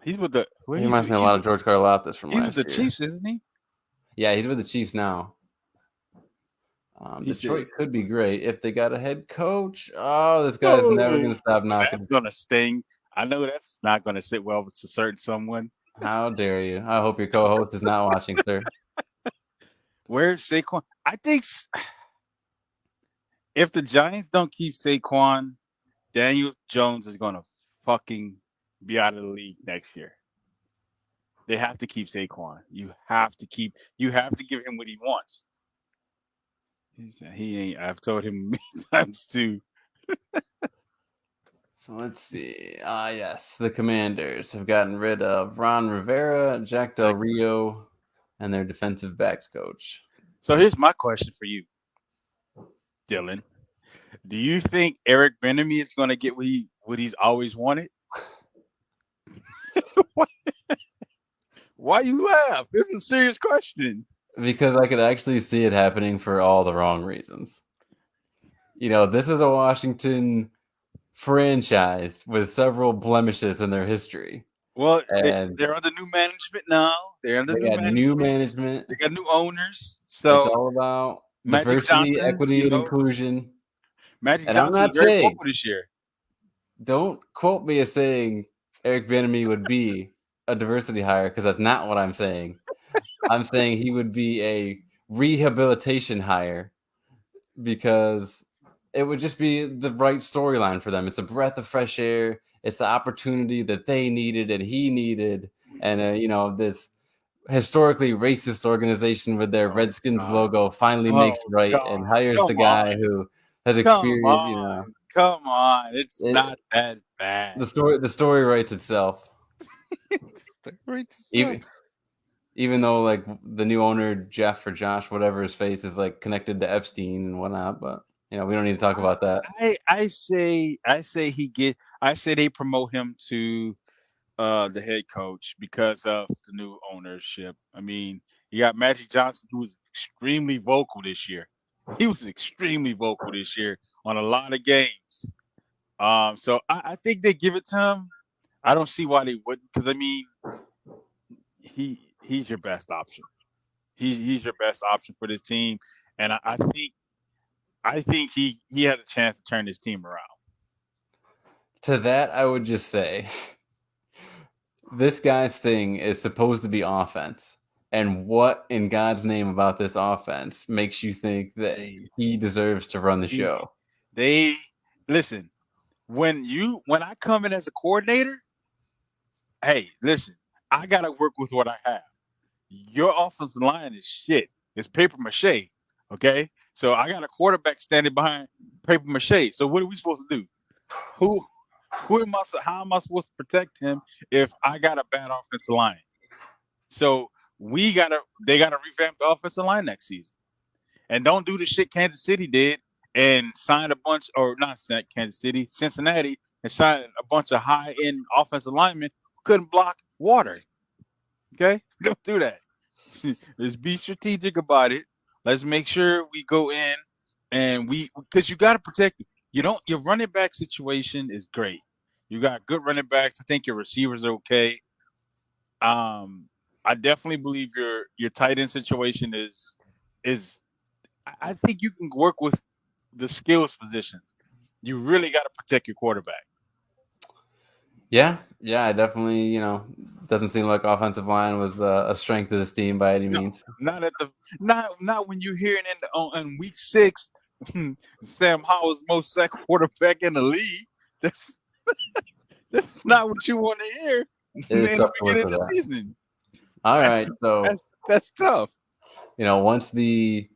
He's with the. Well, He reminds me a lot of George Karlaftis from he's with last the year. Chiefs, isn't he? Yeah, he's with the Chiefs now. He Detroit said, could be great if they got a head coach. Oh, this guy's never going to stop knocking. That's gonna sting. I know that's not gonna sit well with a certain someone. How dare you? I hope your co-host is not watching, sir. Where's Saquon? I think if the Giants don't keep Saquon, Daniel Jones is gonna fucking be out of the league next year. They have to keep Saquon. You have to give him what he wants. He ain't. I've told him many times too. So let's see. Yes, the Commanders have gotten rid of Ron Rivera, Jack Del Rio, and their defensive backs coach. So here's my question for you, Dylan. Do you think Eric Bieniemy is going to get what he's always wanted? Why you laugh? This is a serious question. Because I could actually see it happening for all the wrong reasons. You know, this is a Washington franchise with several blemishes in their history. Well, and they're under new management now. They got new management. They got new owners. So it's all about Magic diversity, Johnson, equity, and inclusion. Magic and Johnson I'm not was very saying vocal this year. Don't quote me as saying Eric Bieniemy would be a diversity hire, because that's not what I'm saying. I'm saying he would be a rehabilitation hire, because it would just be the right storyline for them. It's a breath of fresh air. It's the opportunity that they needed and he needed. And, you know, this historically racist organization with their Redskins logo finally makes right and hires the guy who has experienced, you know. Come on. It's not that bad. The story writes itself. Even though, like, the new owner, Jeff or Josh, whatever his face, is like connected to Epstein and whatnot, but you know, we don't need to talk about that. I say they promote him to the head coach because of the new ownership. I mean, you got Magic Johnson, who was extremely vocal this year. He was extremely vocal this year on a lot of games. So I think they give it to him. I don't see why they wouldn't, because I mean, he's your best option. He's your best option for this team, and I think he has a chance to turn this team around. To that, I would just say, this guy's thing is supposed to be offense. And what in God's name about this offense makes you think that he deserves to run the show? Listen, when I come in as a coordinator, hey, listen, I got to work with what I have. Your offensive line is shit. It's paper mache, okay? So I got a quarterback standing behind paper mache. So what are we supposed to do? How am I supposed to protect him if I got a bad offensive line? So they gotta revamp the offensive line next season. And don't do the shit Kansas City did and sign a bunch, or not Kansas City, Cincinnati, and sign a bunch of high-end offensive linemen who couldn't block water. Okay? Don't do that. Let's be strategic about it. Let's make sure we go in and because you got to protect it. Your running back situation is great. You got good running backs. I think your receivers are okay. I definitely believe your tight end situation is I think you can work with the skills positions. You really got to protect your quarterback. Yeah, I definitely, doesn't seem like offensive line was a strength of this team by any means. Not when you're hearing in week 6, Sam Howell's most sacked quarterback in the league. That's not what you want to hear in the beginning of the season. All right, so that's tough. Once the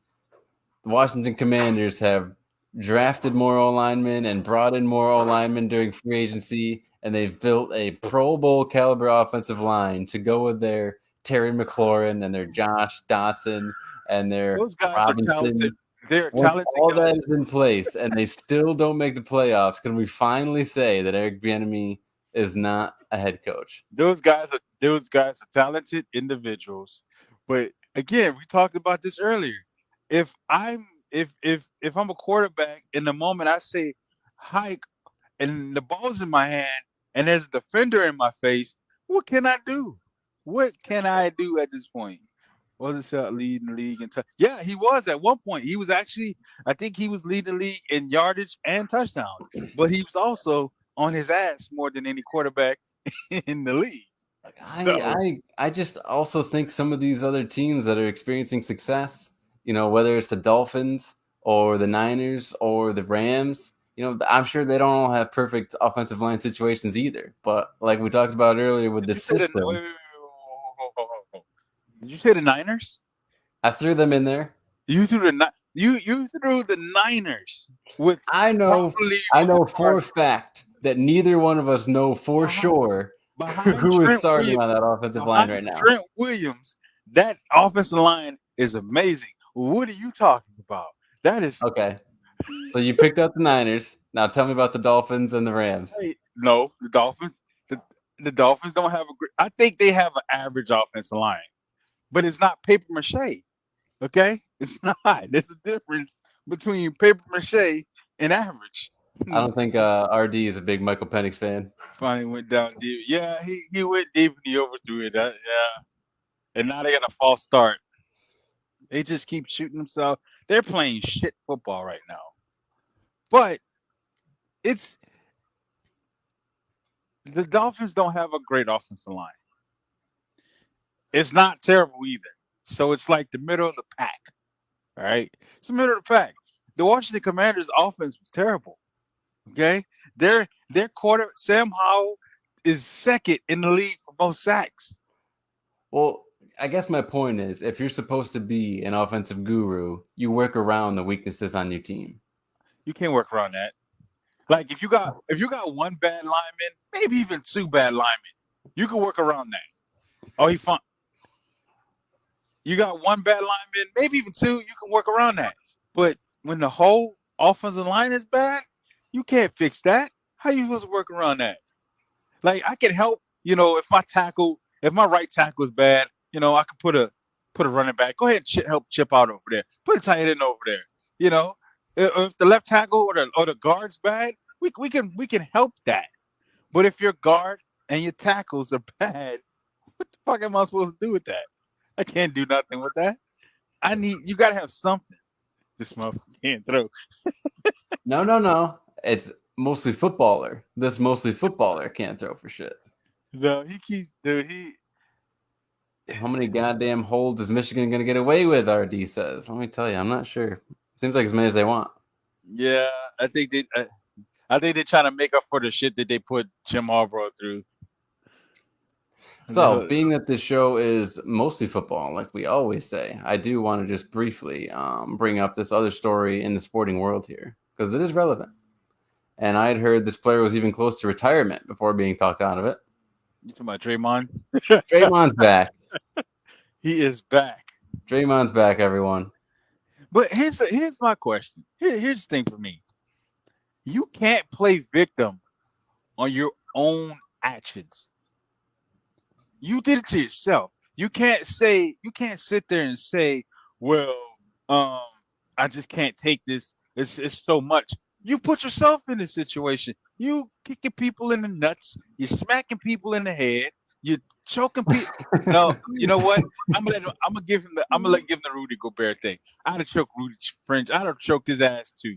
Washington Commanders have drafted more O-linemen and brought in more O-linemen during free agency, and they've built a Pro Bowl caliber offensive line to go with their Terry McLaurin and their Josh Dotson and their those guys Robinson. Are talented. They're talented. All guys. That is in place, and they still don't make the playoffs. Can we finally say that Eric Bieniemy is not a head coach? Those guys are talented individuals, but again, we talked about this earlier. If I'm a quarterback, in the moment I say hike and the ball's in my hand and there's a defender in my face, what can I do? What can I do at this point? Wasn't Sell leading the league in yeah, he was at one point. He was actually, I think he was leading the league in yardage and touchdowns, but he was also on his ass more than any quarterback in the league. So I just also think some of these other teams that are experiencing success, whether it's the Dolphins or the Niners or the Rams, I'm sure they don't all have perfect offensive line situations either. But like we talked about earlier with did the you say the system, did you say the Niners? I threw them in there. You threw the Niners with I know probably for a fact that neither one of us know for sure behind who is Trent starting Williams, on that offensive line right now. Trent Williams, that offensive line is amazing. What are you talking about? That is okay. So you picked up the Niners. Now tell me about the Dolphins and the Rams. No, the Dolphins. The Dolphins don't have a great. I think they have an average offensive line, but it's not paper mache. Okay, it's not. There's a difference between paper mache and average. I don't think RD is a big Michael Penix fan. Finally went down deep. Yeah, he went deep and he overthrew it. Yeah, and now they got a false start. They just keep shooting themselves. They're playing shit football right now. But it's the Dolphins don't have a great offensive line. It's not terrible either. So it's like the middle of the pack. All right. It's the middle of the pack. The Washington Commanders offense was terrible. Okay. Their quarter Sam Howell is second in the league for most sacks. Well, I guess my point is, if you're supposed to be an offensive guru, you work around the weaknesses on your team. You can't work around that. Like if you got one bad lineman, maybe even two bad linemen, you can work around that. Oh, he fun. You got one bad lineman, maybe even two, you can work around that. But when the whole offensive line is bad, you can't fix that. How you supposed to work around that? Like I can help, if my right tackle is bad, I could put a running back. Go ahead and help chip out over there. Put a tight end over there. If the left tackle or the guard's bad, we can help that. But if your guard and your tackles are bad, what the fuck am I supposed to do with that? I can't do nothing with that. You gotta have something. This motherfucker can't throw. No. It's mostly footballer. This mostly footballer can't throw for shit. No, he keeps How many goddamn holds is Michigan going to get away with, RD says? Let me tell you, I'm not sure. Seems like as many as they want. Yeah, I think they're trying to make up for the shit that they put Jim Harbaugh through. So, being that this show is mostly football, like we always say, I do want to just briefly bring up this other story in the sporting world here, because it is relevant. And I had heard this player was even close to retirement before being talked out of it. You talking about Draymond? Draymond's back. He is back. Draymond's back, everyone. But here's my question. Here's the thing for me. You can't play victim on your own actions. You did it to yourself. You can't sit there and say, well, I just can't take this. It's so much. You put yourself in this situation. You kicking people in the nuts. You're smacking people in the head. You're choking people. No, you know what? I'm gonna give him the Rudy Gobert thing. I'd have choked Rudy Fringe. I'd have choked his ass too.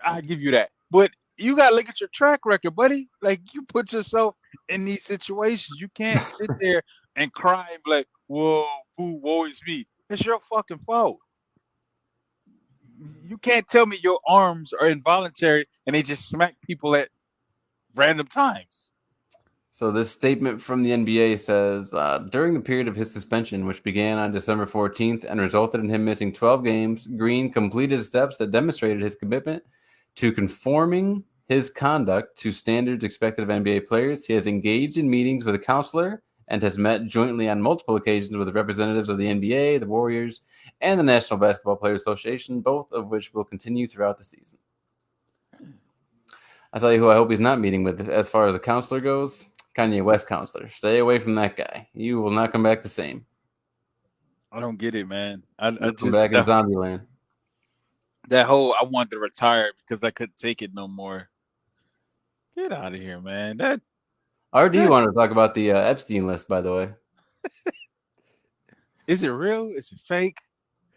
I give you that. But you gotta look at your track record, buddy. Like you put yourself in these situations. You can't sit there and cry and be like, "Whoa, woe is me." It's your fucking fault. You can't tell me your arms are involuntary and they just smack people at random times. So this statement from the NBA says, during the period of his suspension, which began on December 14th and resulted in him missing 12 games, Green completed steps that demonstrated his commitment to conforming his conduct to standards expected of NBA players. He has engaged in meetings with a counselor and has met jointly on multiple occasions with representatives of the NBA, the Warriors, and the National Basketball Players Association, both of which will continue throughout the season. I tell you who I hope he's not meeting with as far as a counselor goes. Kanye West counselor. Stay away from that guy. You will not come back the same. I don't get it, man. I Welcome just back in Zombieland. that whole I wanted to retire because I couldn't take it no more. Get out of here, man. RD That's wanted to talk about the Epstein list, by the way. is it real? Is it fake?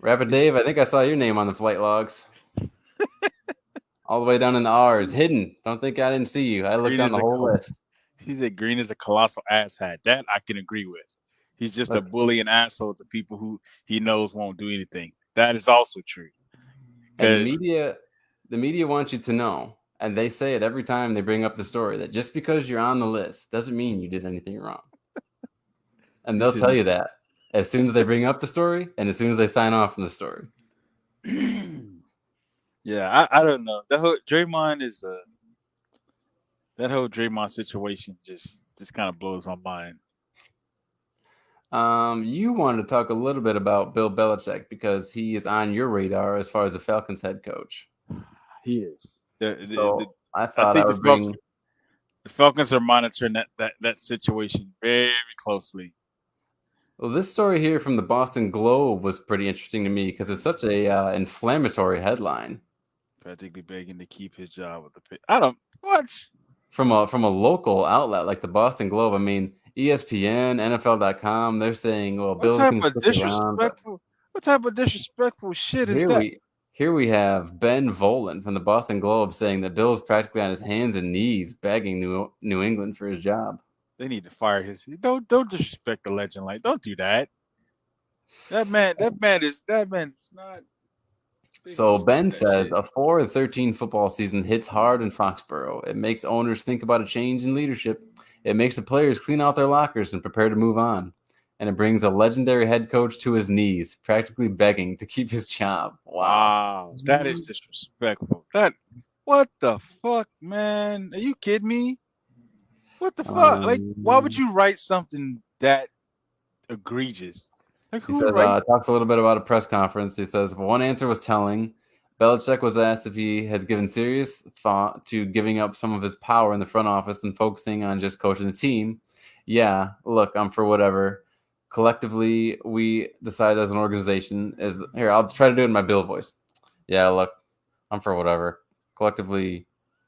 Rapid Is it, Dave, I think I saw your name on the flight logs. All the way down in the R's, hidden. Don't think I didn't see you. I looked green down as the a whole list. he said green as a colossal asshat. That I can agree with. He's just a Look, bully and asshole to people who he knows won't do anything. That is also true. and Because the media wants you to know, and they say it every time they bring up the story, that just because you're on the list doesn't mean you did anything wrong. And he they'll said, tell you that as soon as they bring up the story and as soon as they sign off from the story. yeah, I don't know. That whole Draymond is that whole Draymond situation just kind of blows my mind. You wanted to talk a little bit about Bill Belichick because he is on your radar as far as the Falcons head coach. He is. So I I thought I think would bring. the Falcons are monitoring that situation very closely. Well, this story here from the Boston Globe was pretty interesting to me because it's such a inflammatory headline Practically begging to keep his job with the pit. I don't what? from a local outlet like the Boston Globe. I mean, ESPN, NFL.com, they're saying, well, What Bill type can of stick around, but disrespectful? What type of disrespectful shit is here that? we here we have Ben Volen from the Boston Globe saying that Bill's practically on his hands and knees begging New England for his job. They need to fire his. Don't disrespect the legend. Like don't do that. That man is not. They need to So stop Ben that says shit. a 4-13 football season hits hard in Foxborough. It makes owners think about a change in leadership. It makes the players clean out their lockers and prepare to move on. And it brings a legendary head coach to his knees, practically begging to keep his job. Wow. Wow, that is disrespectful. That what the fuck, man? Are you kidding me? What the fuck? Like, why would Um, you write something that egregious? Like, he who says, write? talks a little bit about a press conference. He says, one answer was telling. Belichick was asked if he has given serious thought to giving up some of his power in the front office and focusing on just coaching the team. Yeah, look, I'm for whatever. Collectively, we decide as an organization is here. I'll try to do it in my Bill voice. Yeah, look, I'm for whatever. Collectively,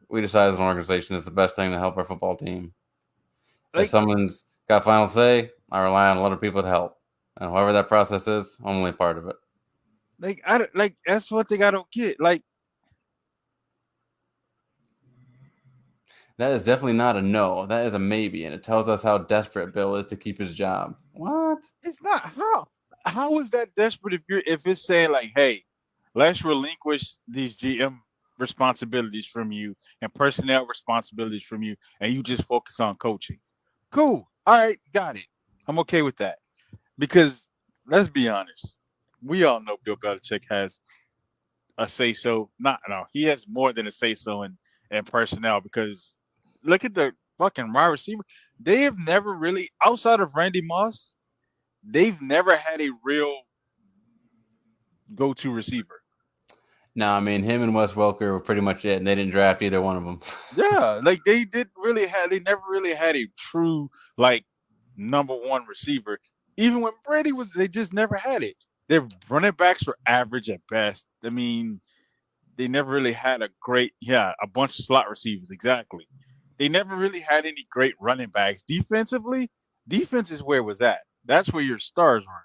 we decide as an organization is the best thing to help our football team. If Like, someone's got final say, I rely on a lot of people to help. And however that process is, I'm only part of it. I don't like. That's one thing I don't get. Like, That is definitely not a no. That is a maybe, and it tells us how desperate Bill is to keep his job. What? it's not how. How is that desperate if it's saying like, hey, let's relinquish these GM responsibilities from you and personnel responsibilities from you, and you just focus on coaching. Cool. All right, got it. I'm okay with that. Because let's be honest, we all know Bill Belichick has a say so. Not no, he has more than a say so in personnel because look at the fucking wide receiver. They have never really outside of Randy Moss, they've never had a real go-to receiver. No, I mean him and Wes Welker were pretty much it, and they didn't draft either one of them. Yeah, like they never really had a true like number one receiver. Even when Brady was, they just never had it. Their running backs were average at best. I mean, they never really had a bunch of slot receivers. Exactly. They never really had any great running backs. Defensively, defense is where it was at. That's where your stars were.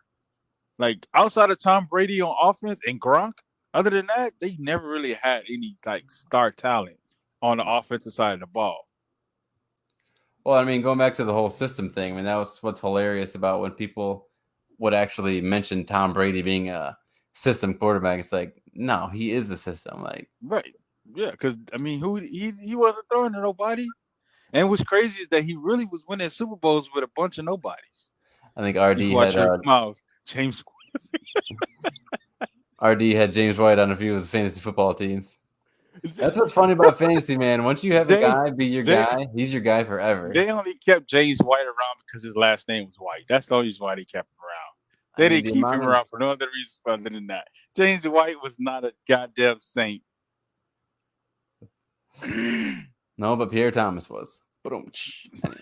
Like outside of Tom Brady on offense and Gronk, other than that, they never really had any like star talent on the offensive side of the ball. Well, I mean, going back to the whole system thing, I mean that was what's hilarious about when people would actually mention Tom Brady being a system quarterback. It's like, no, he is the system. Like, Right. Yeah, because I mean, who he wasn't throwing to nobody. And what's crazy is that he really was winning Super Bowls with a bunch of nobodies. I think You can RD watch had Rick Miles, James. RD had James White on a few of his fantasy football teams. That's what's funny about fantasy, man. Once you have a they guy be your they guy, he's your guy forever. they only kept James White around because his last name was White. That's the only reason why they kept him around. I They mean, didn't the keep him amount of around for no other reason other than that. James White was not a goddamn saint. no, but Pierre Thomas was. Anyway.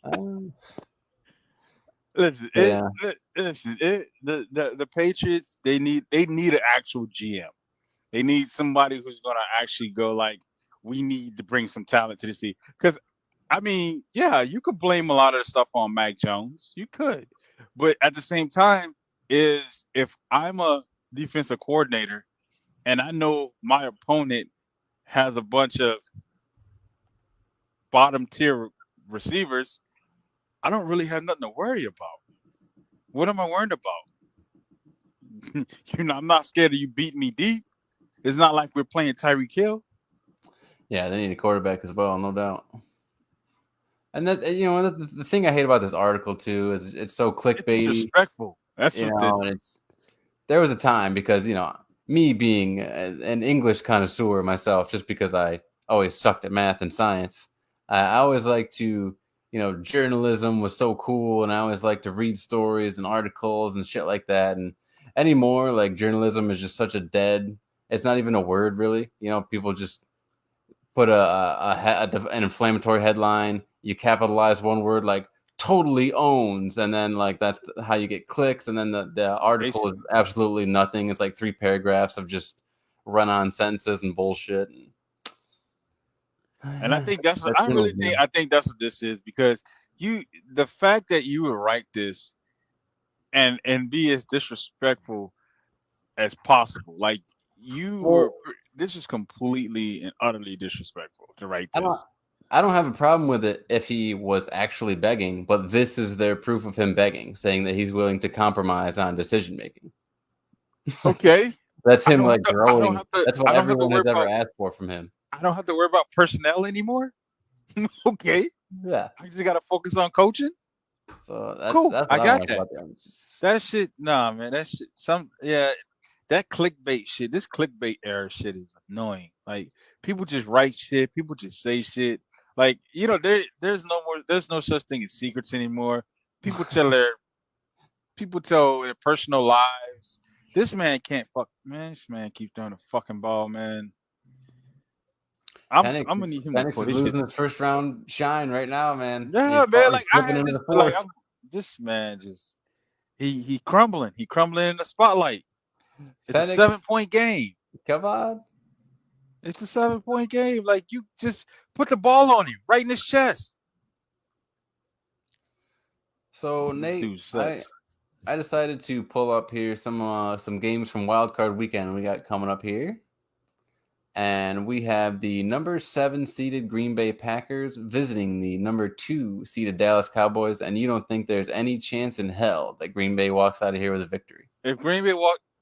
Um, Listen, Yeah. the Patriots, they need an actual GM. They need somebody who's gonna actually go like, we need to bring some talent to the team. Because I mean, yeah, you could blame a lot of the stuff on Mac Jones. You could, but at the same time, is if I'm a defensive coordinator and I know my opponent has a bunch of bottom tier receivers, I don't really have nothing to worry about. What am I worried about? I'm not scared of you beating me deep. It's not like we're playing Tyreek Hill. Yeah, they need a quarterback as well, no doubt. And that the thing I hate about this article too is it's so It's clickbaity. disrespectful. That's You what know, and there was a time because me being an English connoisseur myself, just because I always sucked at math and science, I always liked to, journalism was so cool, and I always liked to read stories and articles and shit like that. And anymore, like journalism is just such a dead. It's not even a word, really. People just put an inflammatory headline. You capitalize one word like totally owns, and then like that's how you get clicks, and then the article is absolutely nothing. It's like 3 paragraphs of just run-on sentences and bullshit. And I think that's what I think that's what this is, because the fact that you would write this and be as disrespectful as possible, like this is completely and utterly disrespectful to write this. I don't have a problem with it if he was actually begging, but this is their proof of him begging, saying that he's willing to compromise on decision making. Okay. That's him like growing. That's what everyone has ever asked for from him. I don't have to worry about personnel anymore. Okay. Yeah. I just got to focus on coaching. So that's cool. That's I got that. That shit, nah, man. That shit, that clickbait shit. This clickbait era shit is annoying. Like, people just write shit. People just say shit. Like, there's no such thing as secrets anymore. People tell their personal lives. This man can't fuck. Man, this man keeps throwing the fucking ball, man. I'm gonna need him to put is losing his first round shine right now, man. Yeah, man. Like, this man just he crumbling. He crumbling in the spotlight. It's a 7-point game. Come on. It's a 7-point game. Like, you just put the ball on him right in his chest. So Nate, I decided to pull up here some games from Wild Card Weekend we got coming up here. And we have the number 7 seeded Green Bay Packers visiting the number 2 seeded Dallas Cowboys. And you don't think there's any chance in hell that Green Bay walks out of here with a victory?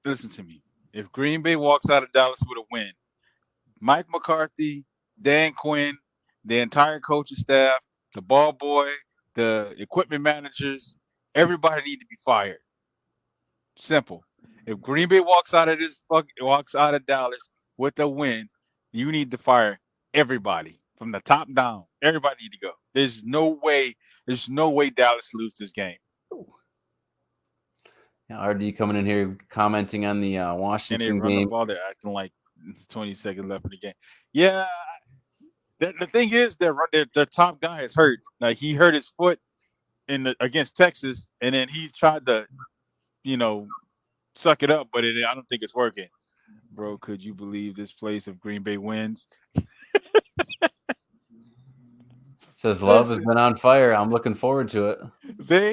Listen to me. If Green Bay walks out of Dallas with a win, Mike McCarthy, Dan Quinn, the entire coaching staff, the ball boy, the equipment managers, everybody need to be fired. Simple. If Green Bay walks out of Dallas with a win, you need to fire everybody from the top down. Everybody need to go. There's no way Dallas loses this game. RD coming in here commenting on the Washington game. The ball, they're acting like it's 20 seconds left in the game. Yeah, the thing is, their top guy is hurt. Like, he hurt his foot against Texas, and then he tried to, suck it up, but I don't think it's working. Bro, could you believe this place if Green Bay wins? Says Love has been on fire. I'm looking forward to it.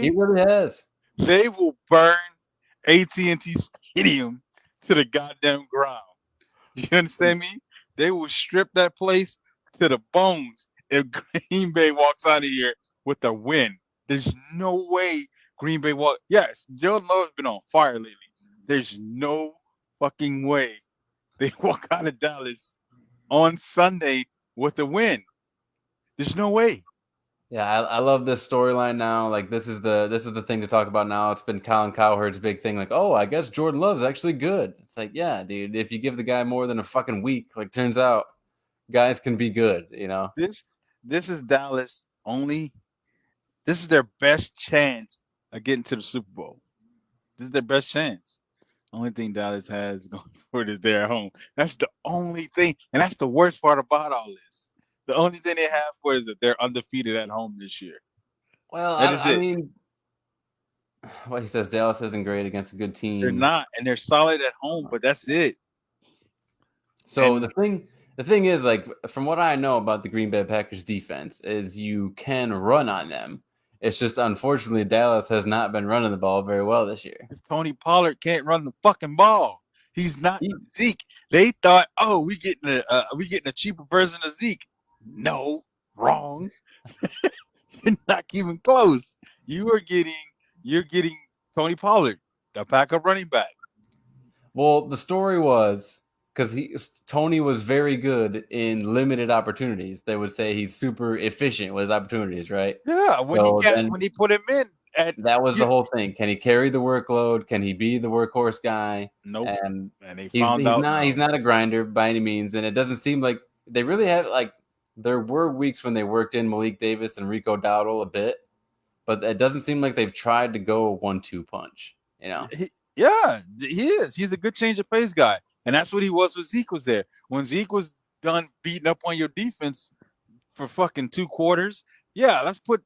He really has. They will burn AT&T Stadium to the goddamn ground. You understand me? They will strip that place to the bones if Green Bay walks out of here with a win. There's no way Green Bay walk. Yes, Jordan Love's been on fire lately. There's no fucking way they walk out of Dallas on Sunday with a win. There's no way. Yeah, I love this storyline now. Like, this is the thing to talk about now. It's been Colin Cowherd's big thing. Like, oh, I guess Jordan Love's actually good. It's like, yeah, dude, if you give the guy more than a fucking week, like, turns out guys can be good, This is Dallas only. This is their best chance of getting to the Super Bowl. This is their best chance. Only thing Dallas has going for it is they're at home. That's the only thing. And that's the worst part about all this. The only thing they have for it is that they're undefeated at home this year. Well, I mean, Well, he says Dallas isn't great against a good They're team. not, and they're solid at home, but that's it. So And the thing is, like, from what I know about the Green Bay Packers defense, is you can run on them. It's just unfortunately Dallas has not been running the ball very well this year. Tony Pollard can't run the fucking ball. He's not He, Zeke. They thought, oh, we getting a cheaper version of Zeke. No, wrong. You're not even close. You're getting Tony Pollard, the backup running back. well, the story was because Tony was very good in limited opportunities. They would say he's super efficient with his opportunities, right? Yeah, So then when he put him in at that was the you, whole thing. Can he carry the workload? Can he be the workhorse guy? nope. And And they he's found he's out not no. he's not a grinder by any means. And it doesn't seem like they really have like there were weeks when they worked in Malik Davis and Rico Dowdle a bit, but it doesn't seem like they've tried to go 1-2 punch. You know? Yeah, he is. He's a good change of pace guy, and that's what he was when Zeke was there. When Zeke was done beating up on your defense for fucking 2 quarters, yeah, let's put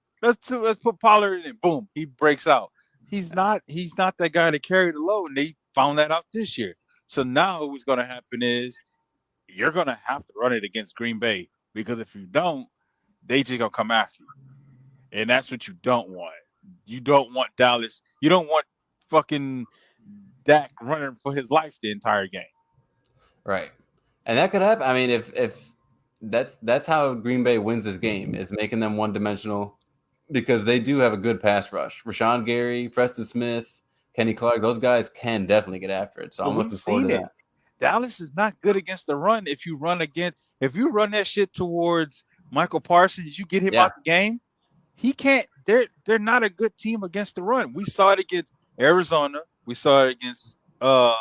Pollard in. Boom, he breaks out. He's not that guy to carry the load, and they found that out this year. So now what's going to happen is you're going to have to run it against Green Bay because if you don't, they just gonna come after you, and that's what you don't want. You don't want Dallas. You don't want fucking Dak running for his life the entire game. Right. And that could happen. I mean, if that's how Green Bay wins this game is making them one dimensional because they do have a good pass rush. Rashawn Gary, Preston Smith, Kenny Clark, those guys can definitely get after it. So But I'm we've looking forward seen to it. that. Dallas is not good against the run. If you run that shit towards Michael Parsons, you get him Yeah. out the game. He can't. They're not a good team against the run. We saw it against Arizona. We saw it against the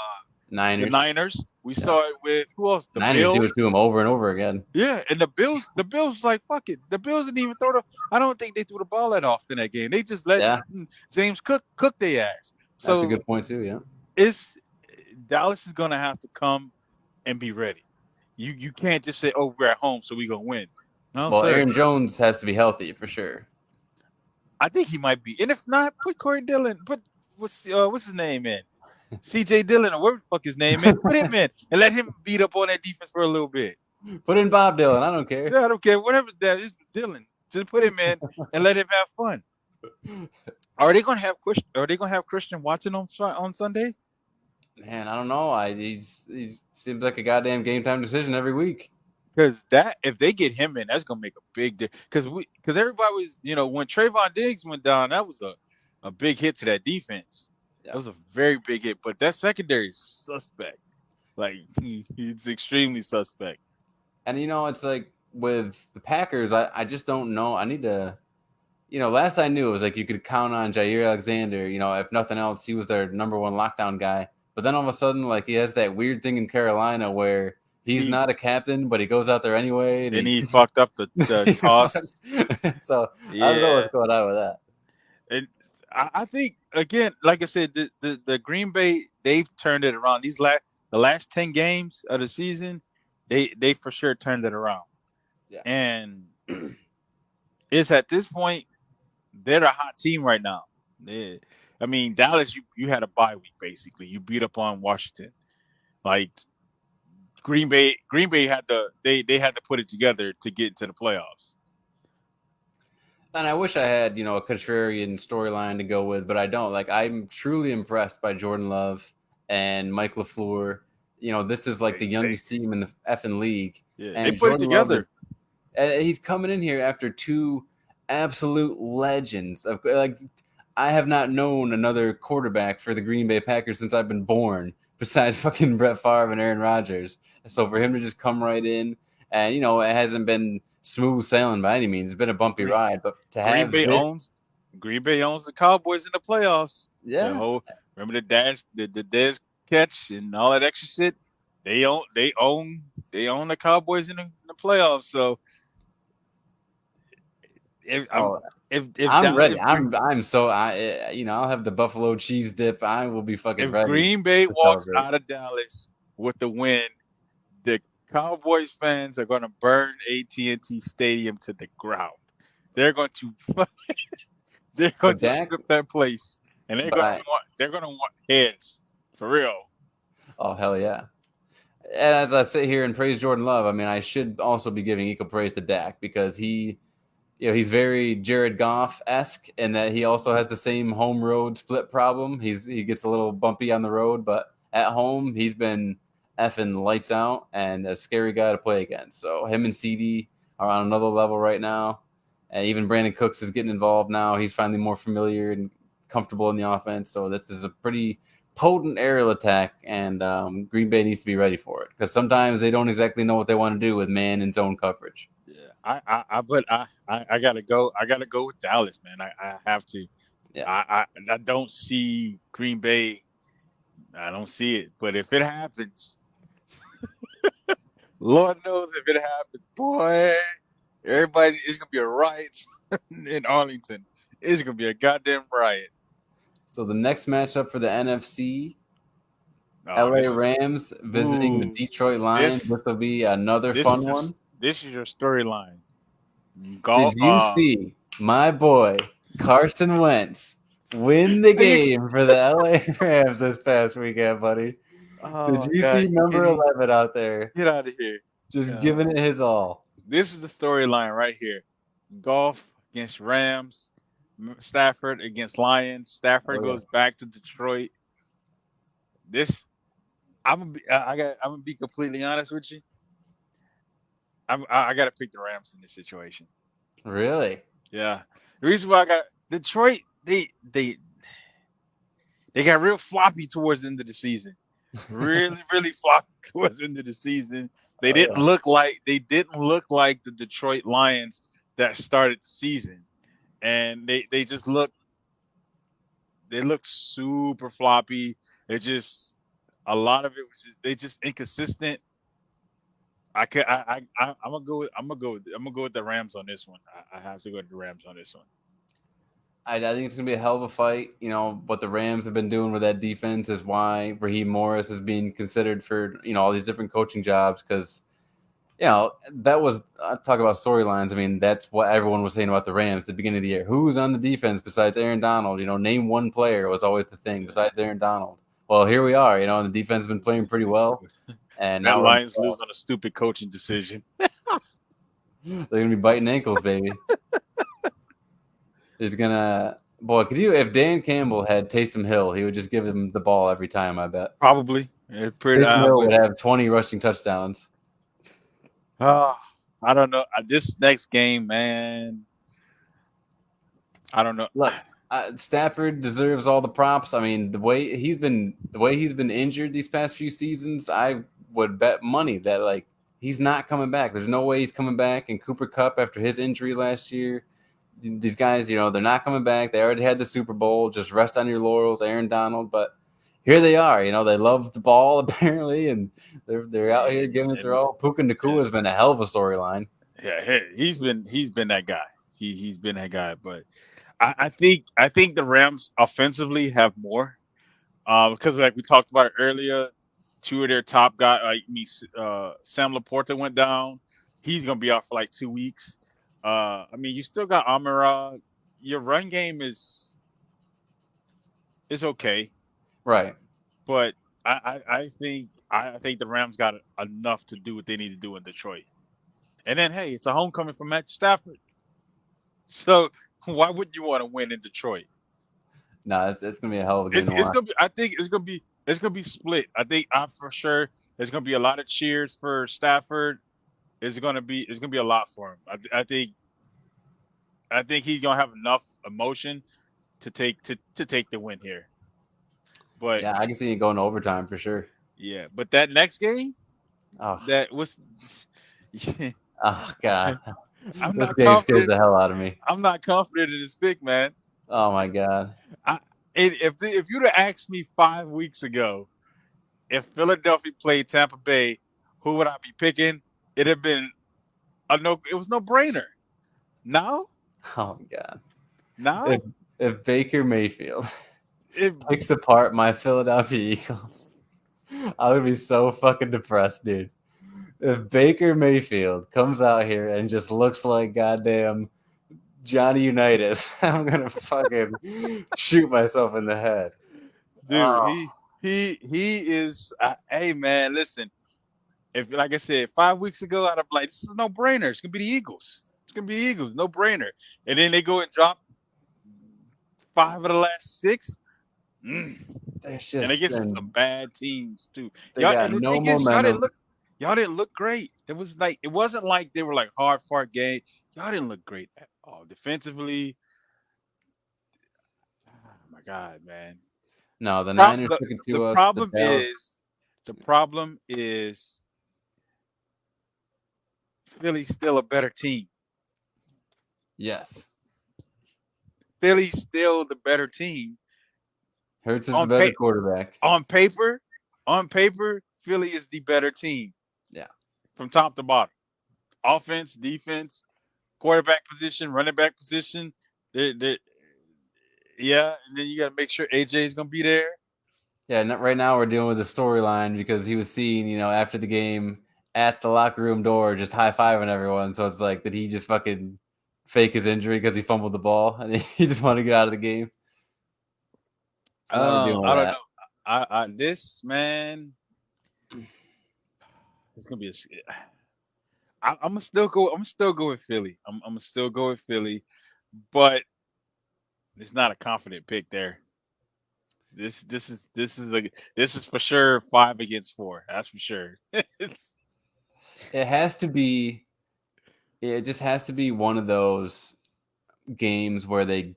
Niners. We saw it with who else? The Niners do Bills. it to him over and over again. Yeah, and the Bills like fuck it. The Bills didn't even throw the. I don't think they threw the ball that often that game. They just let James Cook their ass. That's a So good point too. Yeah. it's Dallas is gonna have to come and be ready. You can't just say, "Oh, we're at home, so we gonna win." No, Well, sir. Aaron Jones has to be healthy for sure. I think he might be, and if not, put Corey Dillon. Put what's his name in? C.J. Dillon or whatever the fuck his name is. Put him in and let him beat up on that defense for a little bit. Put in Bob Dylan. I don't care. Yeah, I don't care. Whatever that is, Dillon. Just put him in and let him have fun. Are they gonna have Christian Watson on Sunday? Man, I don't know. He seems like a goddamn game time decision every week. Because that if they get him in, that's gonna make a big difference. Because everybody was, when Trayvon Diggs went down, that was a big hit to that defense. Yeah. That was a very big hit. But that secondary is suspect. Like it's extremely suspect. And it's like with the Packers, I just don't know. I need to, last I knew it was like you could count on Jair Alexander. If nothing else, he was their number one lockdown guy. But then all of a sudden, like he has that weird thing in Carolina where he's not a captain, but he goes out there anyway. And he fucked up the toss. So yeah. I don't know what's going on with that. And I think again, like I said, the Green Bay, they've turned it around. The last 10 games of the season, they for sure turned it around. Yeah. And it's at this point, they're a hot team right now. I mean, Dallas, you had a bye week basically. You beat up on Washington. Like Green Bay had they had to put it together to get into the playoffs. And I wish I had, a contrarian storyline to go with, but I don't. Like, I'm truly impressed by Jordan Love and Mike LaFleur. This is like the youngest team in the effing league. Yeah, and they put Jordan it together. He's coming in here after two absolute legends. I have not known another quarterback for the Green Bay Packers since I've been born, besides fucking Brett Favre and Aaron Rodgers. So for him to just come right in, and it hasn't been smooth sailing by any means. It's been a bumpy ride, but to have Green Bay owns the Cowboys in the playoffs. Yeah, remember the Dez catch and all that extra shit. They own the Cowboys in the playoffs. So I'm ready. I'll have the buffalo cheese dip. I will be fucking ready. If Green Bay walks out of Dallas with the win, the Cowboys fans are going to burn AT&T Stadium to the ground. They're going to strip that place and they're But gonna want heads for real. oh hell yeah! And as I sit here and praise Jordan Love, I mean I should also be giving equal praise to Dak because he's very Jared Goff esque in that he also has the same home road split problem. He gets a little bumpy on the road, but at home he's been effing lights out and a scary guy to play against. So him and CD are on another level right now, and even Brandon Cooks is getting involved now. He's finally more familiar and comfortable in the offense. So this is a pretty potent aerial attack, and Green Bay needs to be ready for it because sometimes they don't exactly know what they want to do with man and zone coverage. Yeah, I gotta go. I gotta go with Dallas, man. I have to. Yeah. I don't see Green Bay. I don't see it. But if it happens, Lord knows if it happens, boy, everybody it's gonna be a riot in Arlington. It's gonna be a goddamn riot. So the next matchup for the NFC, Oh, LA Rams visiting the ooh, Detroit Lions. This will be another this fun is your- one. This is your storyline. Did you see my boy Carson Wentz win the game for the LA Rams this past weekend, buddy? Did you see number 11 out there? Get out of here. Just giving it his all. This is the storyline right here. Goff against Rams, Stafford against Lions. Stafford goes back to Detroit. I'm gonna be completely honest with you. I gotta pick the Rams in this situation. Really? Yeah. The reason why I got Detroit, they got real floppy towards the end of the season. Really, really floppy towards the end of the season. They didn't look like the Detroit Lions that started the season. And they just look super floppy. It just a lot of it was they just inconsistent. I'm gonna go with the Rams on this one. I have to go with the Rams on this one. I think it's gonna be a hell of a fight. You know what the Rams have been doing with that defense is why Raheem Morris is being considered for all these different coaching jobs because that was talk about storylines. I mean that's what everyone was saying about the Rams at the beginning of the year. Who's on the defense besides Aaron Donald? Name one player was always the thing besides Aaron Donald. Well, here we are. And the defense has been playing pretty well. And that Lions lose on a stupid coaching decision. They're gonna be biting ankles, baby. Is gonna if Dan Campbell had Taysom Hill, he would just give him the ball every time. I bet probably. Taysom Hill would have 20 rushing touchdowns. I don't know. This next game, man. I don't know. Look, Stafford deserves all the props. I mean, the way he's been injured these past few seasons, I would bet money that he's not coming back. There's no way he's coming back. And Cooper Kupp after his injury last year, these guys, they're not coming back. They already had the Super Bowl. Just rest on your laurels, Aaron Donald. But here they are. They love the ball apparently, and they're out here giving it their all. Puka Nacua has been a hell of a storyline. Yeah, he's been that guy. He's been that guy. But I think the Rams offensively have more because like we talked about it earlier. Two of their top guys, Sam Laporta went down. He's gonna be out for 2 weeks. You still got Amara. Your run game is okay, right? But I think the Rams got enough to do what they need to do in Detroit. And then hey, it's a homecoming for Matt Stafford. So why wouldn't you want to win in Detroit? No, it's gonna be a hell of a game. I think it's gonna be split. I think for sure there's gonna be a lot of cheers for Stafford. It's gonna be a lot for him. I think he's gonna have enough emotion to take the win here. But yeah, I can see it going to overtime for sure. Yeah, but that next game, that was. Oh God, this game scares the hell out of me. I'm not confident in this pick, man. Oh my God. If you'd have asked me 5 weeks ago, if Philadelphia played Tampa Bay, who would I be picking? It'd have been it was no brainer. Now? Oh my God. Now? If Baker Mayfield picks apart my Philadelphia Eagles, I would be so fucking depressed, dude. If Baker Mayfield comes out here and just looks like goddamn Johnny Unitas. I'm gonna fucking shoot myself in the head. Dude, Oh, he is. Hey man, listen. If like I said 5 weeks ago, I'd have like this is no brainer. It's gonna be the Eagles. It's gonna be the Eagles, no brainer. And then they go and drop 5 of the last 6. Mm. there's And just against some and bad teams too. they Y'all, got and the no thing is, momentum. y'all didn't look great. It wasn't like they were like hard fought game. Y'all didn't look great at all defensively. Oh my God, man. No, the Niners took it The to us. The Dallas, problem is Philly's still a better team. yes. Philly's still the better team. Hurts is the better quarterback. On paper, Philly is the better team. Yeah. From top to bottom. Offense, defense, quarterback position, running back position. Yeah, and then you got to make sure AJ is going to be there. Yeah, right now we're dealing with the storyline because he was seen, after the game at the locker room door, just high-fiving everyone. So it's like, did he just fucking fake his injury because he fumbled the ball and he just wanted to get out of the game? So now we're dealing with I don't that. know. This man, it's gonna be I'm gonna still go. I'm gonna still go with Philly. I'm gonna still go with Philly, but it's not a confident pick there. This is for sure 5-4. That's for sure. It has to be. It just has to be one of those games where they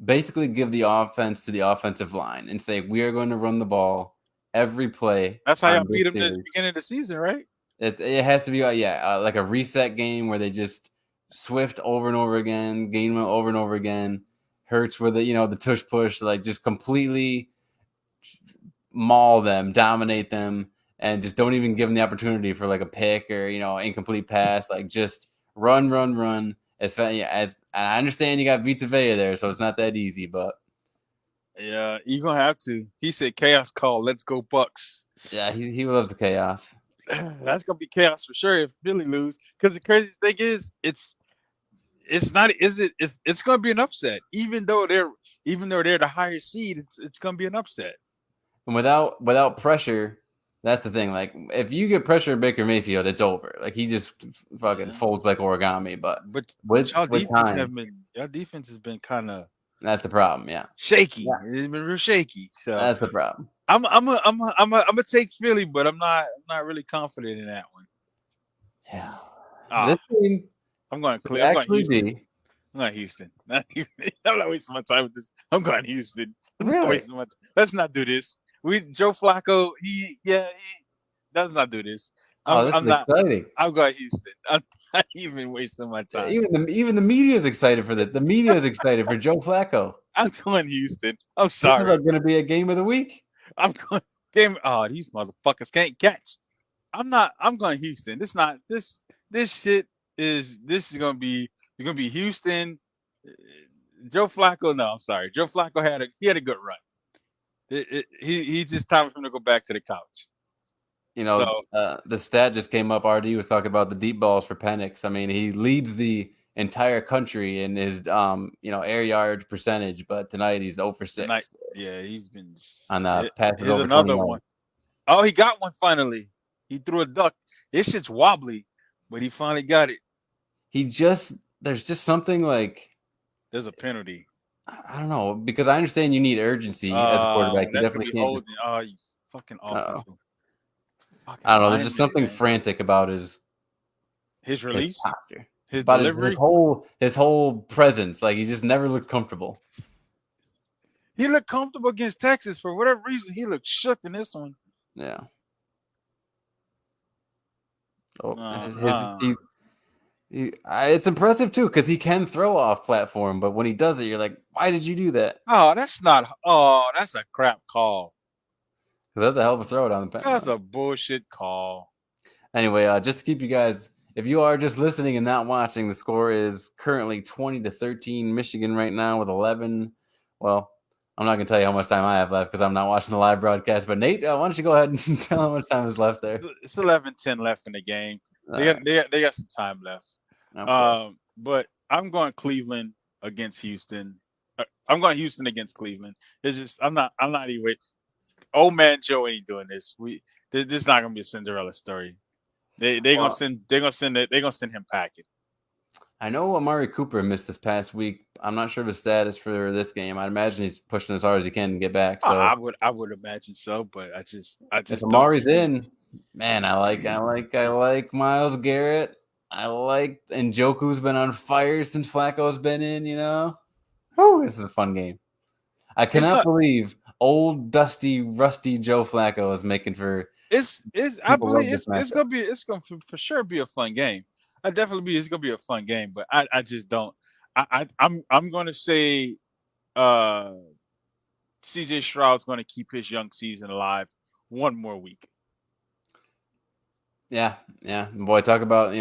basically give the offense to the offensive line and say, we are going to run the ball every play. That's how y'all beat them at the beginning of the season, right? It has to be, like a reset game where they just Swift over and over again, Gainwell over and over again, Hurts with the tush push, like just completely maul them, dominate them, and just don't even give them the opportunity for like a pick or incomplete pass. Like just run. As I understand you got Vita Vea there, so it's not that easy, but yeah, you're gonna have to. He said chaos call, let's go Bucks. Yeah, he loves the chaos. That's gonna be chaos for sure if Philly lose. Because the crazy thing is, it's gonna be an upset. Even though they're the higher seed, it's gonna be an upset. And without pressure, that's the thing. Like if you get pressure at Baker Mayfield, it's over. Like he just fucking folds like origami. But with time, y'all defense has been kind of. That's the problem. Yeah, shaky. Yeah. It's been real shaky. So that's the problem. I'm gonna take Philly, but I'm not really confident in that one. Yeah, this team. I'm going to actually be. I'm going Houston. I'm not wasting my time with this. I'm going Houston. Really? Let's not do this. Joe Flacco. He does not do this. I'm not exciting. I'm going Houston. I'm not even wasting my time. Even the media is excited for this. The media is excited for Joe Flacco. I'm going Houston. I'm sorry. This is going to be a game of the week. I'm going game. Oh, these motherfuckers can't catch. I'm going Houston. This shit is. This is going to be. It's going to be Houston. Joe Flacco. No, I'm sorry. Joe Flacco had a good run. He just time for him to go back to the couch. The stat just came up. RD was talking about the deep balls for Penix. I mean, he leads the entire country in his air yard percentage, but tonight he's 0 for 6. Yeah, he's been on passes over another 21. one. Oh, he got one finally. He threw a duck. This shit's wobbly, but he finally got it. There's just something like there's a penalty. I don't know, because I understand you need urgency as a quarterback. You definitely can't. You fucking awful. I don't know. There's just something frantic about his release, his delivery, his whole presence. Like he just never looks comfortable. He looked comfortable against Texas for whatever reason. He looked shook in this one. Yeah. It's impressive too because he can throw off platform, but when he does it, you're like, why did you do that? Oh, that's a crap call. That's a hell of a throw down the pass. That's a bullshit call. Anyway, just to keep you guys, if you are just listening and not watching, the score is currently 20-13 Michigan right now with 11. Well, I'm not going to tell you how much time I have left because I'm not watching the live broadcast. But Nate, why don't you go ahead and tell how much time is left there? It's 11-10 left in the game. They got some time left. Okay. But I'm going Cleveland against Houston. I'm going Houston against Cleveland. It's just I'm not even. Old man Joe ain't doing this. This is not gonna be a Cinderella story. Well, they're gonna send him packing. I know Amari Cooper missed this past week. I'm not sure of his status for this game. I'd imagine he's pushing as hard as he can to get back. So I would imagine so, but I if just don't Amari's see. in, man, I like Miles Garrett. I like Njoku's been on fire since Flacco's been in. Whew, this is a fun game. I It's cannot not. believe old, dusty, rusty Joe Flacco is making for It's. I people love believe this it's matchup. gonna be for sure be a fun game. It's gonna be a fun game, but I just don't. I'm gonna say uh CJ Stroud's gonna keep his young season alive one more week. Yeah, yeah. Boy, talk about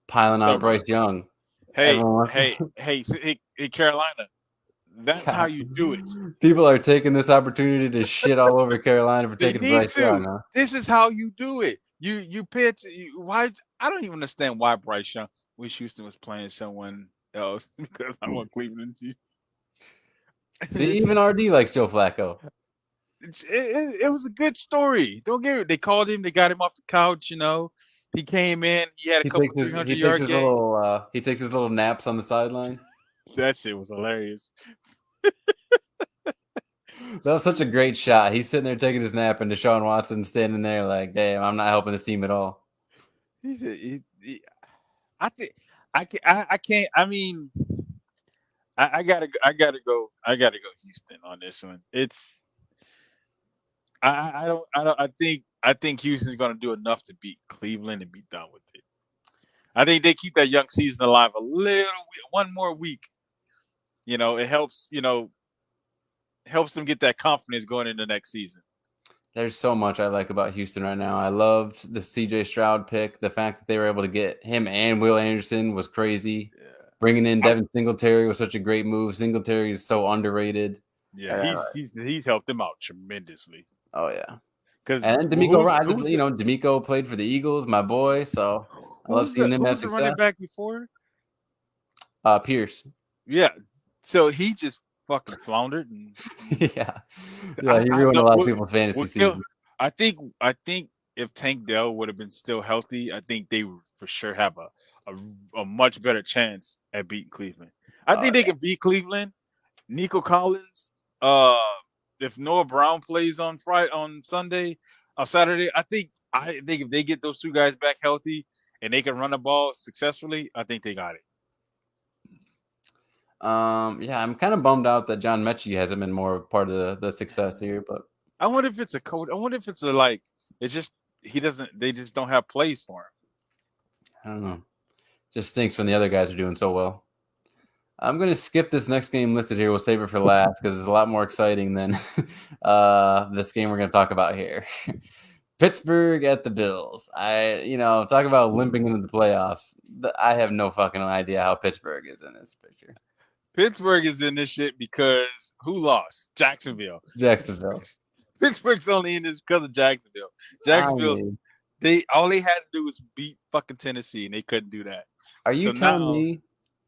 piling on So Bryce Young. hey, Everyone, hey, Carolina, that's how God. you do it. People are taking this opportunity to shit all over Carolina for They taking need Bryce Young. to. Huh? This is how you do it. You pay it. Why? I don't even understand why Bryce Young wish Houston was playing someone else because I want Cleveland. See, even RD likes Joe Flacco. It was a good story. Don't get it. They called him. They got him off the couch. He came in. He had a He couple takes his 300-yard games. he takes his little naps on the sideline. That shit was hilarious. That was such a great shot. He's sitting there taking his nap, and Deshaun Watson standing there like, "Damn, I'm not helping this team at all." He said, I think I can't. I mean, I gotta go Houston on this one. It's I think Houston's gonna do enough to beat Cleveland and be done with it. I think they keep that young season alive one more week. It helps. Helps them get that confidence going into next season. There's so much I like about Houston right now. I loved the CJ Stroud pick. The fact that they were able to get him and Will Anderson was crazy. Yeah. Bringing in Devin Singletary was such a great move. Singletary is so underrated. Yeah, he's helped them out tremendously. Oh yeah. Because And D'Amico Ryan, D'Amico played for the Eagles, my boy. So I love seeing him have who's the running success. back before? Pierce. Yeah. So he just fucking floundered. And yeah. He ruined a lot of people's fantasy season. I think if Tank Dell would have been still healthy, I think they would for sure have a much better chance at beating Cleveland. I think they can beat Cleveland. Nico Collins, if Noah Brown plays on Saturday, I think if they get those two guys back healthy and they can run the ball successfully, I think they got it. Yeah, I'm kind of bummed out that John Mechie hasn't been more part of the success here, but I wonder if it's a coach. I wonder if it's it's just they just don't have plays for him. I don't know. Just stinks when the other guys are doing so well. I'm going to skip this next game listed here. We'll save it for last because it's a lot more exciting than this game we're going to talk about here. Pittsburgh at the Bills. Talk about limping into the playoffs. I have no fucking idea how Pittsburgh is in this picture. Pittsburgh is in this shit because who lost? Jacksonville. Pittsburgh's only in this because of Jacksonville. All they had to do was beat fucking Tennessee, and they couldn't do that. Are you telling me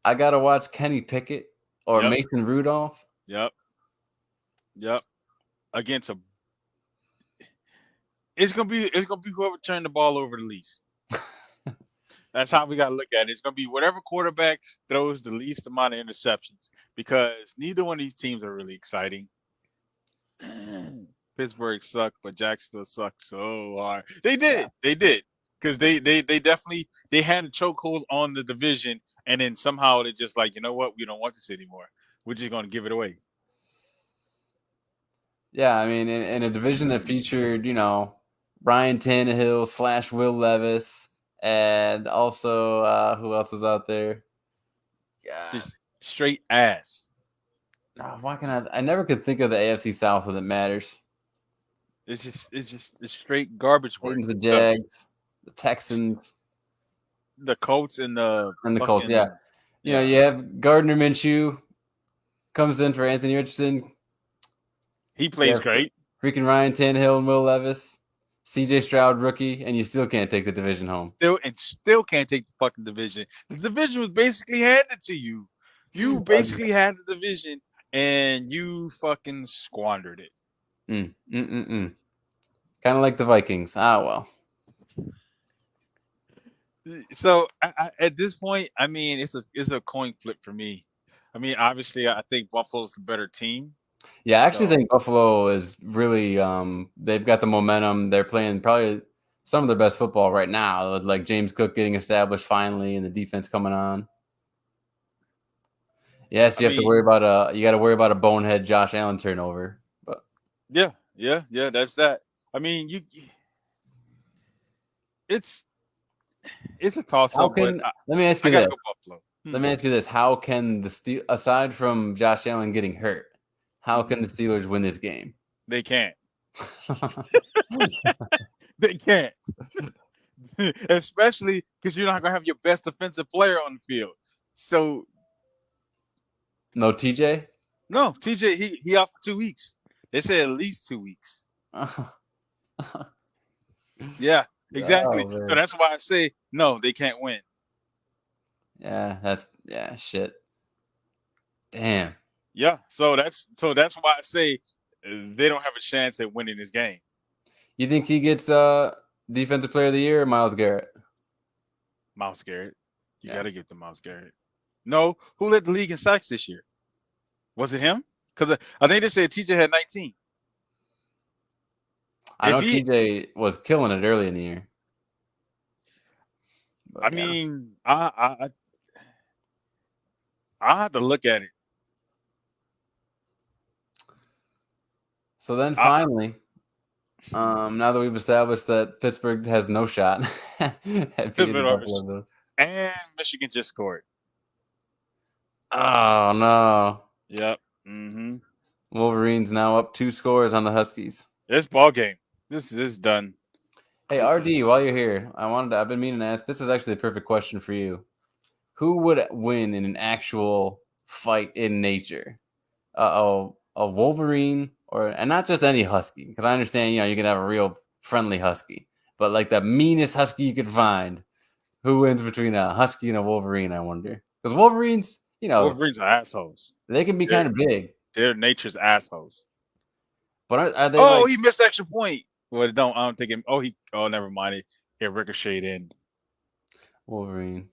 I gotta watch Kenny Pickett or Mason Rudolph? Yep. Against it's gonna be whoever turned the ball over the least. That's how we gotta look at it. It's gonna be whatever quarterback throws the least amount of interceptions because neither one of these teams are really exciting. Pittsburgh sucked, but Jacksonville sucked so hard. They did. Because they definitely had a chokehold on the division, and then somehow they're just like, you know what, we don't want this anymore. We're just gonna give it away. Yeah, I mean, in a division that featured, Ryan Tannehill / Will Levis, and also who else is out there? Yeah, just straight ass. Why can I never could think of the AFC South when it matters. It's just straight garbage work. The Jags, the Texans, the Colts, and the Colts. Yeah, you have Gardner Minshew comes in for Anthony Richardson. He plays great. Freaking Ryan Tannehill and Will Levis. CJ Stroud rookie, and you still can't take the division home. Still can't take the fucking division. The division was basically handed to you. You basically had the division, and you fucking squandered it. Kind of like the Vikings. Ah, well. So at this point, I mean, it's a coin flip for me. I mean, obviously, I think Buffalo's the better team. Yeah, I actually think Buffalo is really they've got the momentum. They're playing probably some of their best football right now, with like James Cook getting established finally and the defense coming on. Yes, you got to worry about a bonehead Josh Allen turnover. But yeah, that's that. I mean, it's a toss up. But let me ask you this. Let me ask you this: how can the aside from Josh Allen getting hurt, how can the Steelers win this game? They can't. They can't. Especially because you're not gonna have your best defensive player on the field. So no TJ? No, TJ, he out for 2 weeks. They say at least 2 weeks. Yeah, exactly. So that's why I say no, they can't win. Yeah, shit. Damn. Yeah, so that's why I say they don't have a chance at winning this game. You think he gets defensive player of the year or Myles Garrett? Myles Garrett. You got to get the Myles Garrett. No, who led the league in sacks this year? Was it him? Because I think they said TJ had 19. I know TJ was killing it early in the year. But, I mean, I have to look at it. So then finally, now that we've established that Pittsburgh has no shot at beating the Buffalo Bills. And Michigan just scored. Oh, no. Yep. Mm-hmm. Wolverines now up 2 scores on the Huskies. This ball game. This is done. Hey, RD, while you're here, I've been meaning to ask, this is actually a perfect question for you. Who would win in an actual fight in nature? A Wolverine and not just any husky, because I understand, you can have a real friendly husky, but like the meanest husky you could find. Who wins between a husky and a Wolverine, I wonder? Because Wolverines, Wolverines are assholes. They can be kind of big. They're nature's assholes. But are they he missed extra point. Well, I don't think him. Never mind. It ricocheted in. Wolverine.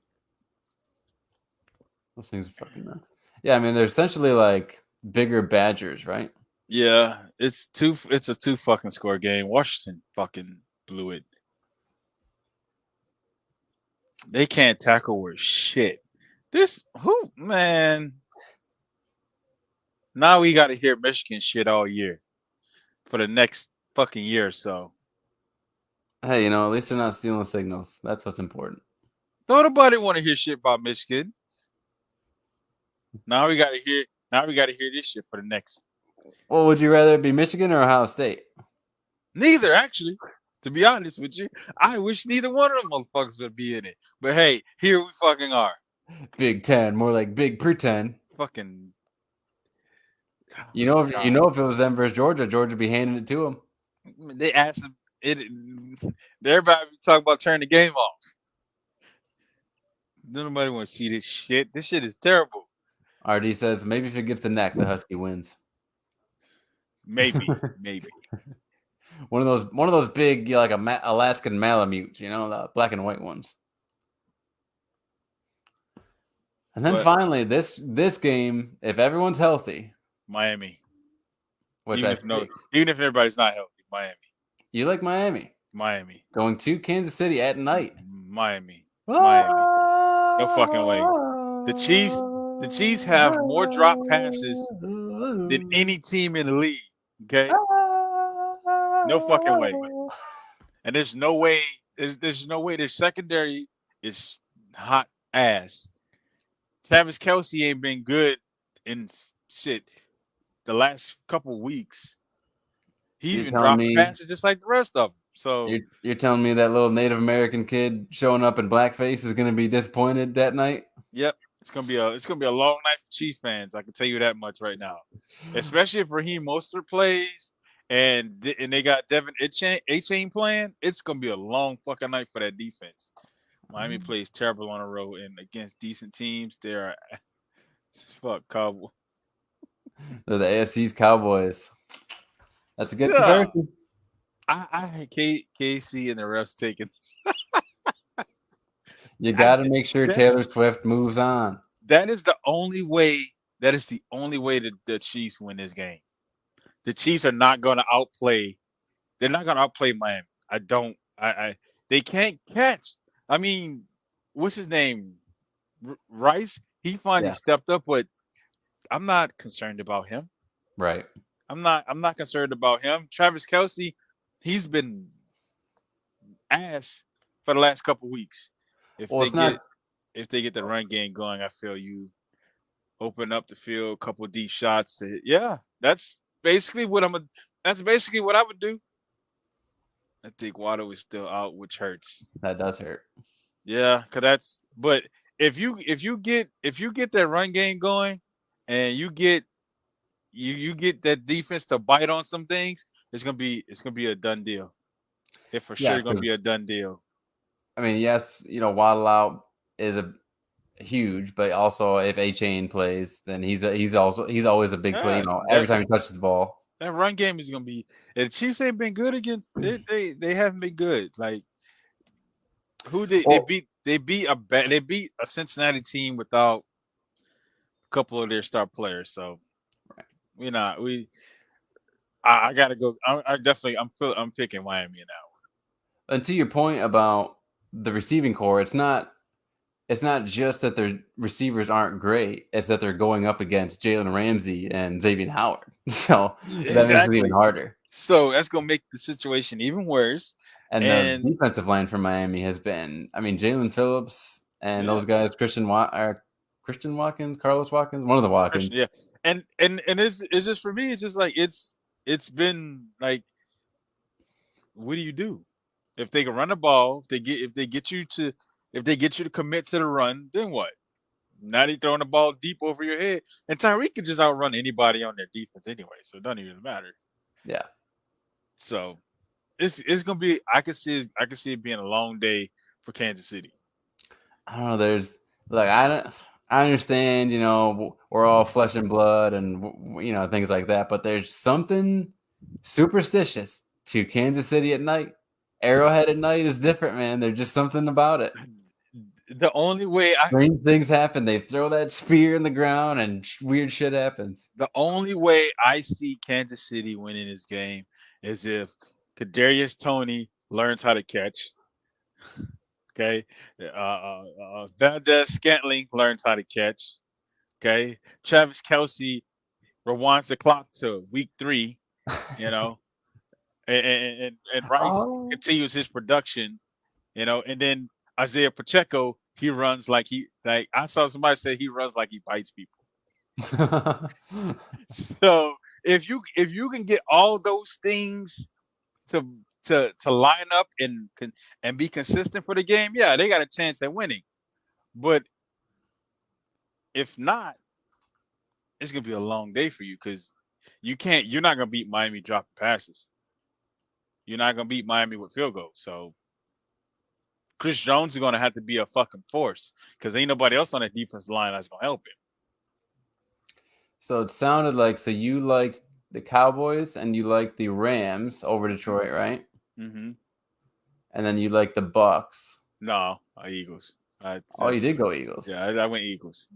Those things are fucking nuts. Yeah, I mean, they're essentially like bigger badgers, right? Yeah, it's a 2 fucking score game. Washington fucking blew it. They can't tackle worth shit. Man. Now we got to hear Michigan shit all year for the next fucking year or so. Hey, at least they're not stealing signals. That's what's important. Don't nobody want to hear shit about Michigan. Now we got to hear this shit for the next. Well, would you rather it be Michigan or Ohio State? Neither, actually. To be honest with you, I wish neither one of them motherfuckers would be in it. But hey, here we fucking are. Big Ten, more like Big Pretend. Fucking. If it was them versus Georgia, Georgia would be handing it to them. They asked them. Everybody be talking about turning the game off. Nobody want to see this shit. This shit is terrible. RD says maybe if it gets the neck, the Husky wins. Maybe. One of those big, like Alaskan Malamutes, the black and white ones. And then finally, this game, if everyone's healthy, Miami. Even if everybody's not healthy, Miami. You like Miami? Miami. Going to Kansas City at night. Miami. No fucking way. The Chiefs have more drop passes than any team in the league. Okay? No fucking way. And there's no way their secondary is hot ass. Travis Kelce ain't been good in shit the last couple weeks. He's been dropping passes just like the rest of them. So you're telling me that little Native American kid showing up in blackface is going to be disappointed that night? Yep, it's gonna be a long night for Chiefs fans. I can tell you that much right now. Especially if Raheem Mostert plays and they got Devin A-Chain playing. It's gonna be a long fucking night for that defense. Miami plays terrible on the road and against decent teams. They're fuck Cowboy. They're the AFC's Cowboys. That's a good Yeah, comparison. I had KC and the refs taking. You got to make sure That's Taylor Swift moves on. that is the only way. That is the only way that the Chiefs win this game. The Chiefs are not going to outplay. They're not going to outplay Miami. I don't. They can't catch. I mean, what's his name? Rice. He finally Yeah. stepped up, but I'm not concerned about him. Right. I'm not concerned about him. Travis Kelce, he's been ass for the last couple weeks. Well, it's not. If they get the run game going, I feel you open up the field, a couple of deep shots to hit. Yeah, that's basically what that's basically what I would do. I think Waddle is still out, which hurts. That does hurt. Yeah, but if you get that run game going and you get that defense to bite on some things, it's gonna be a done deal. It's for sure gonna be a done deal. I mean, yes, Waddle out is a huge, but also if A-Chain plays, then he's always a big play. Every time he touches the ball. That run game is gonna be. And the Chiefs ain't been good against. They haven't been good. Like who they beat? They beat a Cincinnati team without a couple of their star players. So I gotta go. I'm picking Miami now. And to your point about the receiving core, it's not just that their receivers aren't great; it's that they're going up against Jalen Ramsey and Xavier Howard. So that makes it even harder. So that's gonna make the situation even worse. And the defensive line for Miami has been, Jalen Phillips and those guys, Christian Watkins, Carlos Watkins, one of the Watkins. Yeah, and it's just for me. It's just like it's been like, what do you do if they can run the ball? If they get you to commit to the run, then what? Now they throwing the ball deep over your head, and Tyreek can just outrun anybody on their defense anyway, so it doesn't even matter. Yeah. So it's gonna be. I can see it being a long day for Kansas City. I don't know. There's I understand. We're all flesh and blood, and things like that. But there's something superstitious to Kansas City at night. Arrowhead at night is different, man. There's just something about it. The only way strange things happen. They throw that spear in the ground, and weird shit happens. The only way I see Kansas City winning this game is if Kadarius Toney learns how to catch. Okay, Valdez Scantling learns how to catch. Okay, Travis Kelce rewinds the clock to week 3. And Rice continues his production. And then Isaiah Pacheco, he runs like I saw somebody say he runs like he bites people. So if you can get all those things to line up and be consistent for the game, yeah, they got a chance at winning. But if not, it's gonna be a long day for you because you're not gonna beat Miami dropping passes. You're not gonna beat Miami with field goals. So Chris Jones is gonna have to be a fucking force because ain't nobody else on that defense line that's gonna help him. So it sounded like you liked the Cowboys and you liked the Rams over Detroit, right? Mm-hmm. And then you liked the Bucks. No, Eagles. You did go Eagles. Yeah, I went Eagles.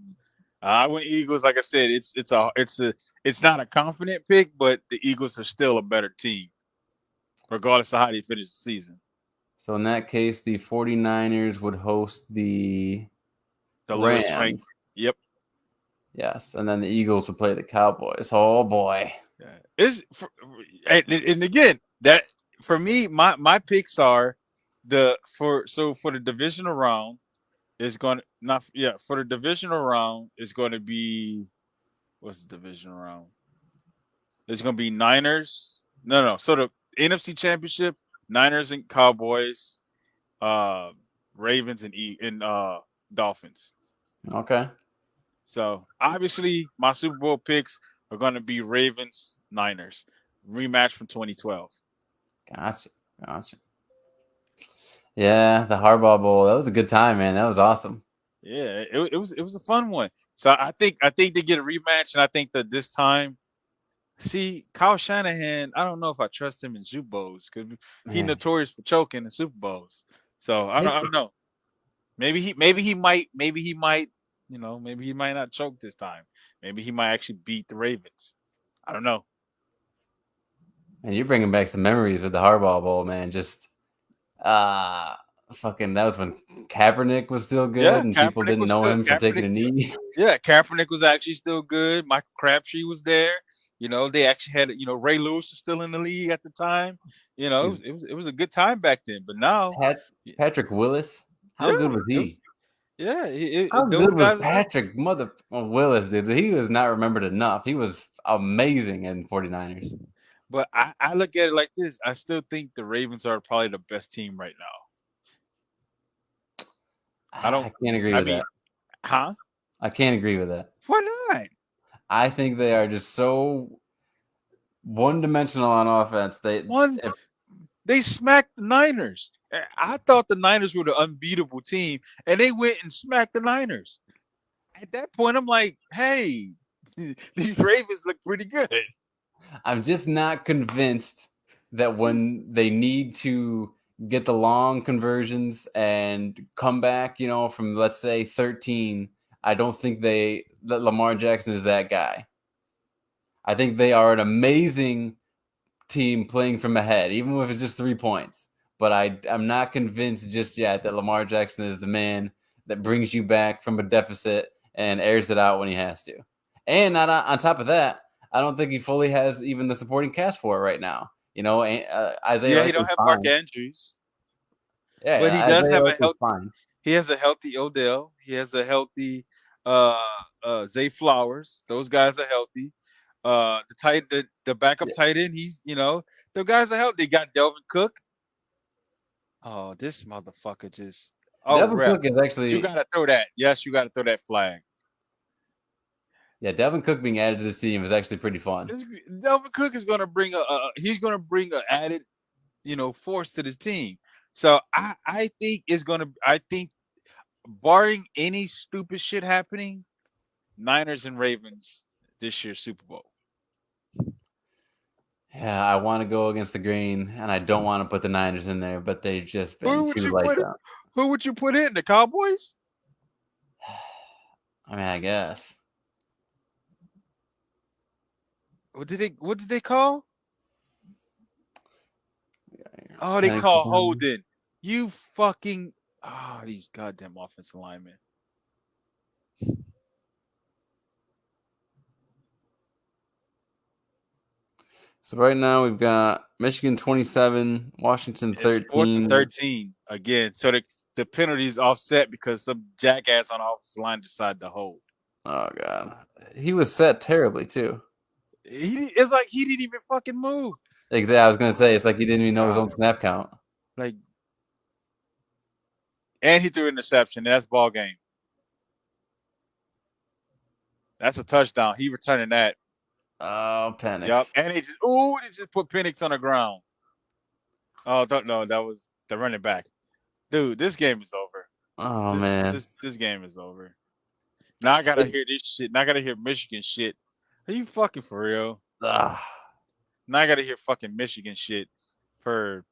I went Eagles. Like I said, it's not a confident pick, but the Eagles are still a better team, regardless of how they finish the season. So in that case, the 49ers would host the Rams. Yep. Yes, and then the Eagles would play the Cowboys. Oh boy. And again, that for me, my picks are for the divisional round is going for the divisional round is going to be what's the divisional round? It's going to be Niners. No. So the NFC Championship, Niners and Cowboys, Ravens and Dolphins. Okay. So obviously my Super Bowl picks are going to be Ravens, Niners. rematch from 2012. Gotcha. Yeah, the Harbaugh Bowl. That was a good time, man. That was awesome. Yeah, it was a fun one. So I think they get a rematch, and I think that this time, see, Kyle Shanahan, I don't know if I trust him in Super Bowls because he's Man, notorious for choking in Super Bowls. So I take don't know. Maybe he might, maybe he might not choke this time. Maybe he might actually beat the Ravens. I don't know. And you're bringing back some memories with the Harbaugh Bowl, man. Just uh fucking that was when Kaepernick was still good Yeah, and people didn't know him for taking a knee. Kaepernick was actually still good. Michael Crabtree was there. They actually had Ray Lewis was still in the league at the time. Dude, It was a good time back then. But now, Patrick Willis, how good yeah, was it was he? How those good was guys. Patrick Willis, dude? He was not remembered enough. He was amazing in 49ers. But I look at it like this. I still think the Ravens are probably the best team right now. I don't. I can't agree I with mean, that. huh? I can't agree with that. Why not? I think they are just so one-dimensional on offense. One, they smacked the Niners. I thought the Niners were the unbeatable team, and they went and smacked the Niners. At that point, I'm like, hey, these Ravens look pretty good. I'm just not convinced that when they need to get the long conversions and come back, from let's say 13, I don't think that Lamar Jackson is that guy. I think they are an amazing team playing from ahead, even if it's just 3 points. But I'm not convinced just yet that Lamar Jackson is the man that brings you back from a deficit and airs it out when he has to. And not on top of that, I don't think he fully has even the supporting cast for it right now. Isaiah Yeah, he don't Likely's have Mark fine. Andrews, but he Yeah, does Isaiah have a Likely's healthy. fine. He has a healthy Odell. He has a healthy uh Zay Flowers. Those guys are healthy. The backup Yeah. tight end. The guys are healthy. They got Delvin Cook. Oh, this motherfucker just. Oh, Devin ref, Cook is you actually, gotta throw that. Yes, you gotta throw that flag. Devin Cook being added to this team is actually pretty fun. Delvin Cook is gonna bring he's gonna bring a added force to this team. So I think barring any stupid shit happening, Niners and Ravens this year's Super Bowl. Yeah, I want to go against the grain, and I don't want to put the Niners in there, but they've just Who been would too you lights put? out. Who would you put in the Cowboys? I mean, I guess. What did they call? Oh, they Penix call again. Holden. You fucking these goddamn offensive linemen. So right now we've got Michigan 27, Washington It's fourth and 13. 13 again. So the penalty is offset because some jackass on the offensive line decided to hold. Oh god, he was set terribly too. It's like he didn't even fucking move. Exactly. I was gonna say it's like he didn't even know his own God. snap count. Like, and he threw an interception. That's ball game. That's a touchdown. He returning that. Oh, Yep. Penix. And they just put Penix on the ground. Oh, no, that was the running back. Dude, this game is over. Oh This man. this this game is over. Now I gotta hear this shit. Now I gotta hear Michigan shit. Are you fucking for real? Ugh. Now I gotta hear fucking Michigan shit for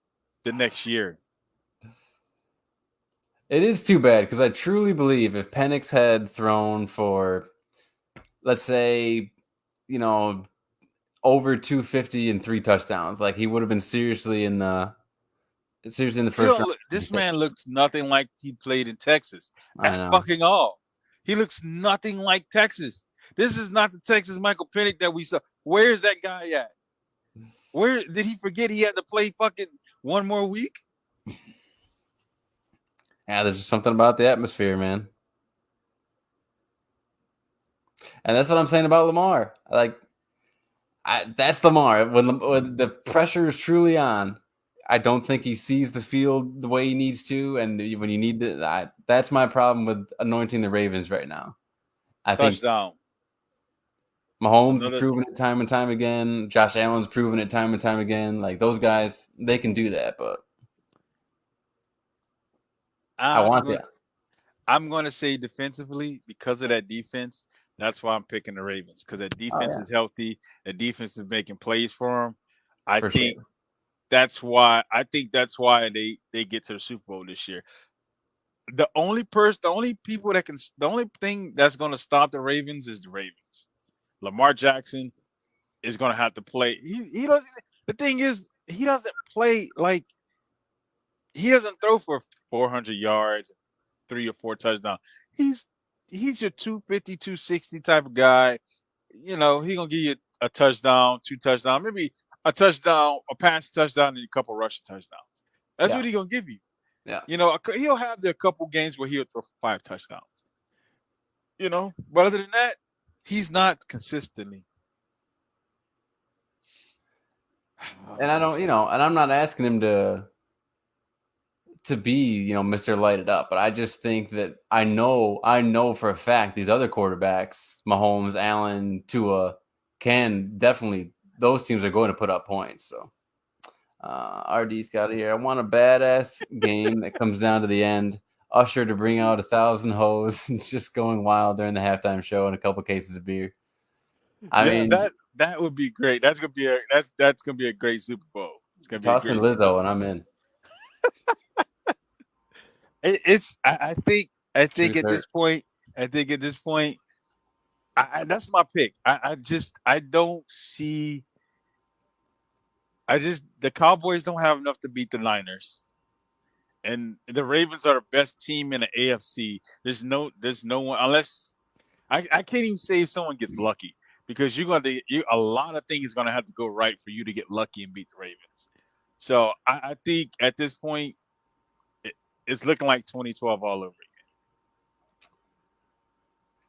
the next year. It is too bad because I truly believe if Penix had thrown for, let's say, you know, over 250 and 3 touchdowns, like he would have been seriously in the first round. This man looks nothing like he played in Texas I at know. fucking all. He looks nothing like Texas. This is not the Texas Michael Penix that we saw. Where's that guy at? Where did he forget he had to play fucking one more week? Yeah, there's just something about the atmosphere, man. And that's what I'm saying about Lamar. That's Lamar. When the pressure is truly on, I don't think he sees the field the way he needs to. And when you need to, that's my problem with anointing the Ravens right now. I think Touchdown. Mahomes has proven it time and time again. Josh Allen's proven it time and time again. Like those guys, they can do that. But I'm going to say defensively, because of that defense, that's why I'm picking the Ravens, because that defense is healthy. The defense is making plays for them. I think that's why they get to the Super Bowl this year. The only thing that's going to stop the Ravens is the Ravens. Lamar Jackson is going to have to play. He doesn't. The thing is, he doesn't play like he doesn't throw for 400 yards, 3 or 4 touchdowns. He's your 250, 260 type of guy. You know, he's going to give you a touchdown, 2 touchdowns, maybe a touchdown, a pass touchdown, and a couple rushing touchdowns. That's what he's going to give you. Yeah. You know, he'll have a couple games where he'll throw 5 touchdowns. You know, but other than that, he's not consistently. And I don't, and I'm not asking him to be, Mr. Light It Up, but I just think that I know for a fact these other quarterbacks, Mahomes, Allen, Tua, can definitely, those teams are going to put up points. So RD's got it here. I want a badass game that comes down to the end. Usher to bring out 1,000 hoes and just going wild during the halftime show and a couple cases of beer. I mean, that would be great. That's gonna be a great Super Bowl. It's gonna be toss in Lizzo and I'm in. I think at this point, that's my pick. The Cowboys don't have enough to beat the Niners, and the Ravens are the best team in the AFC. There's no one, unless I can't even say if someone gets lucky, because a lot of things is gonna have to go right for you to get lucky and beat the Ravens. So I think at this point, it's looking like 2012 all over again.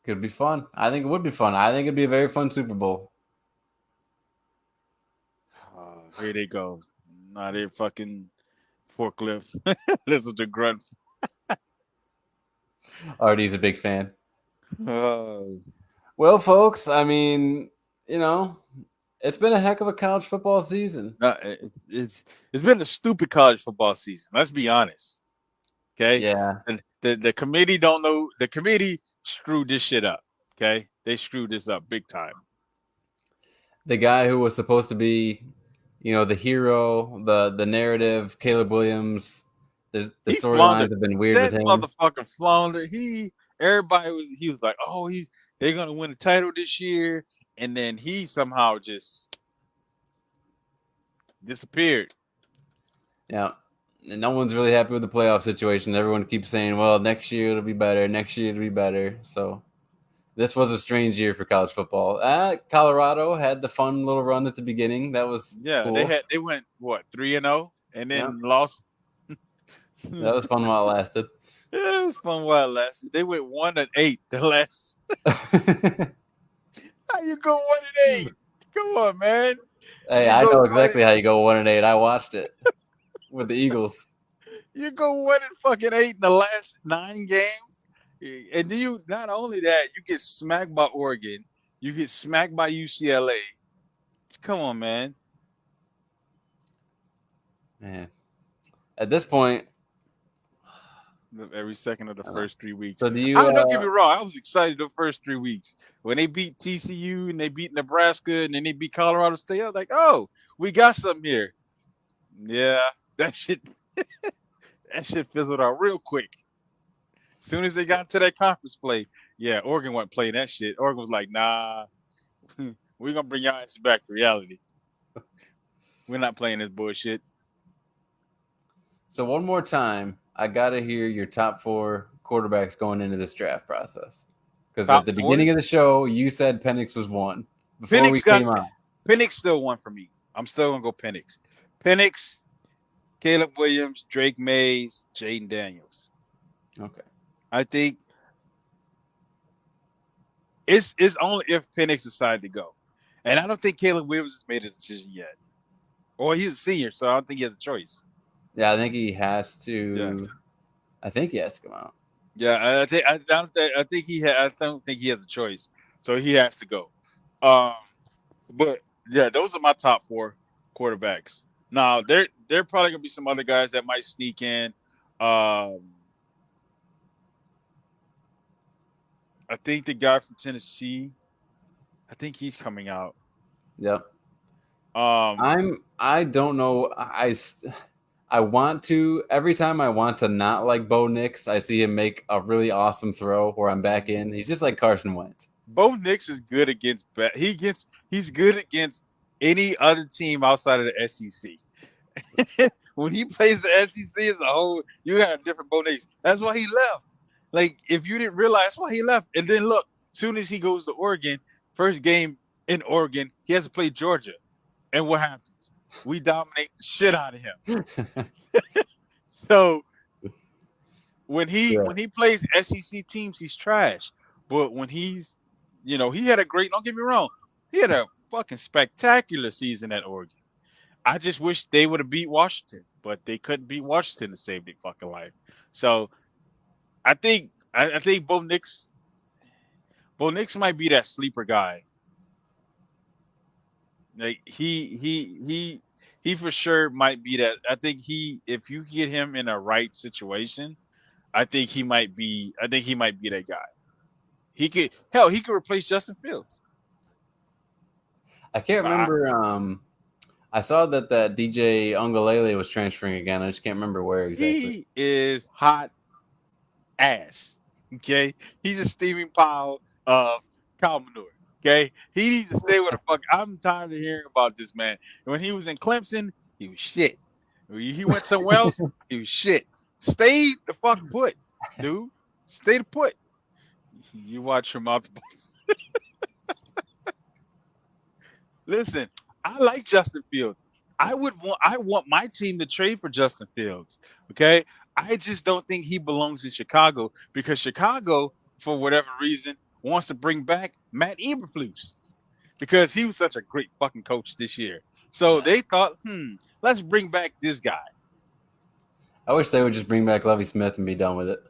Could be fun. I think it would be fun. I think it'd be a very fun Super Bowl. Here they go. Not a fucking forklift. Listen to grunt. RD's a big fan. Well, folks, I mean, it's been a heck of a college football season. It's been a stupid college football season. Let's be honest. Okay. Yeah. And the committee don't know. The committee screwed this shit up. Okay. They screwed this up big time. The guy who was supposed to be, the hero, the narrative, Caleb Williams, the storylines have been weird with him. That motherfucker floundered. He was like, oh, they're gonna win the title this year, and then he somehow just disappeared. Yeah. And no one's really happy with the playoff situation. Everyone keeps saying, well, next year it'll be better. Next year it'll be better. So this was a strange year for college football. Colorado had the fun little run at the beginning. That was cool. They went, 3-0 and then lost. That was fun while it lasted. Yeah, it was fun while it lasted. They went 1-8 the last. How you go 1-8? Come on, man. Hey, I know exactly how you go 1-8. I watched it. With the Eagles, you go 1-8 in the last 9 games, and then you not only that, you get smacked by Oregon, you get smacked by UCLA. Come on, man. Man, at this point, every second of the first 3 weeks. So don't get me wrong. I was excited the first 3 weeks when they beat TCU and they beat Nebraska and then they beat Colorado State. I was like, oh, we got something here. Yeah. That shit fizzled out real quick. As soon as they got to that conference play, Oregon wasn't playing that shit. Oregon was like, nah, we're going to bring your ass back to reality. We're not playing this bullshit. So one more time, I got to hear your top 4 quarterbacks going into this draft process. Because at the beginning of the show, you said Penix was 1. Before we came on. Penix still 1 for me. I'm still going to go Penix. Penix, Caleb Williams, Drake Mays, Jaden Daniels. Okay. I think it's only if Penix decided to go. And I don't think Caleb Williams has made a decision yet. Or he's a senior, so I don't think he has a choice. Yeah, I think he has to. Yeah. I think he has to come out. Yeah, I don't think he has a choice. So he has to go. But yeah, those are my top four quarterbacks. Now there probably gonna be some other guys that might sneak in. I think the guy from Tennessee, I think he's coming out. Yep. Um, I don't know. I want to every time I want to not like Bo Nix, I see him make a really awesome throw where I'm back in. He's just like Carson Wentz. Bo Nix is good against he's good against any other team outside of the SEC. When he plays the SEC as a whole, you got a different Bo Nix. That's why he left. Like, if you didn't realize, that's why he left. And then look, soon as he goes to Oregon, first game in Oregon, he has to play Georgia. And what happens? We dominate the shit out of him. So when he plays SEC teams, he's trash. But when he's, he had a great. Don't get me wrong, he had a fucking spectacular season at Oregon. I just wish they would have beat Washington, but they couldn't beat Washington to save their fucking life. So I think Bo Nix might be that sleeper guy. Like he for sure might be that. I think if you get him in a right situation, I think he might be that guy. He could replace Justin Fields. I can't remember. I saw that DJ Ungalele was transferring again. I just can't remember where exactly. He is hot ass. Okay, he's a steaming pile of cow manure. Okay, he needs to stay with the fuck. I'm tired of hearing about this man. When he was in Clemson, he was shit. When he went somewhere else, he was shit. Stay the fuck put, dude. Stay the put. You watch your mouth. Listen, I like Justin Fields. I want my team to trade for Justin Fields. Okay, I just don't think he belongs in Chicago because Chicago, for whatever reason, wants to bring back Matt Eberflus because he was such a great fucking coach this year. So they thought, let's bring back this guy. I wish they would just bring back Lovie Smith and be done with it.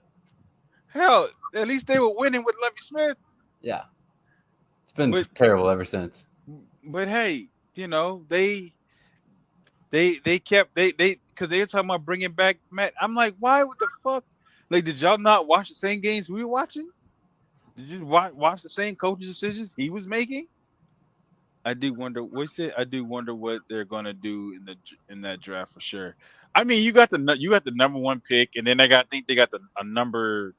Hell, at least they were winning with Lovie Smith. Yeah, it's been terrible ever since. But hey, they kept because they were talking about bringing back Matt. I'm like, why? What the fuck? Like, did y'all not watch the same games we were watching? Did you watch the same coaching decisions he was making? I do wonder what they're gonna do in that draft for sure. I mean, you got the number one pick, and then I think they got a number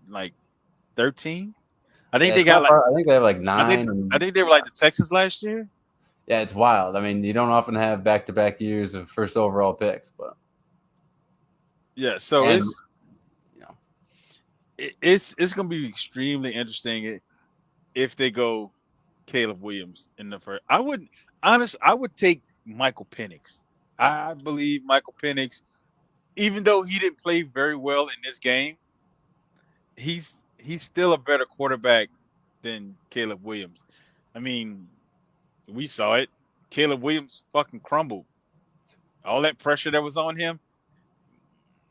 like 13. I think they got I think they have like 9. I think they were like the Texans last year. Yeah, it's wild. I mean, you don't often have back-to-back years of first overall picks, but yeah. So it's going to be extremely interesting if they go Caleb Williams in the first. I would take Michael Penix. I believe Michael Penix, even though he didn't play very well in this game, he's still a better quarterback than Caleb Williams. I mean, we saw it. Caleb Williams fucking crumbled. All that pressure that was on him,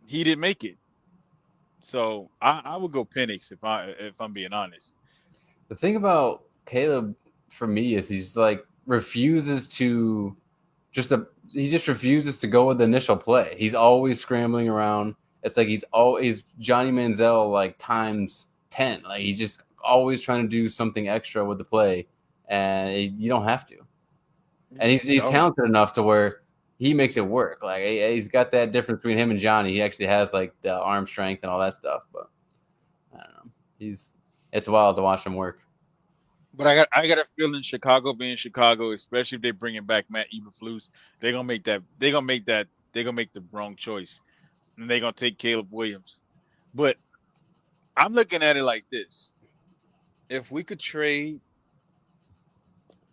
he didn't make it. So I would go Penix if I'm being honest. The thing about Caleb for me is he's like refuses to go with the initial play. He's always scrambling around. It's like he's always Johnny Manziel like times 10. Like he's just always trying to do something extra with the play, and you don't have to. And he's talented enough to where he makes it work. Like he's got that difference between him and Johnny. He actually has like the arm strength and all that stuff. But I don't know. It's wild to watch him work. But I got a feeling Chicago being Chicago, especially if they bringing back Matt Eberflus, they're gonna make the wrong choice, and they're gonna take Caleb Williams. But I'm looking at it like this: if we could trade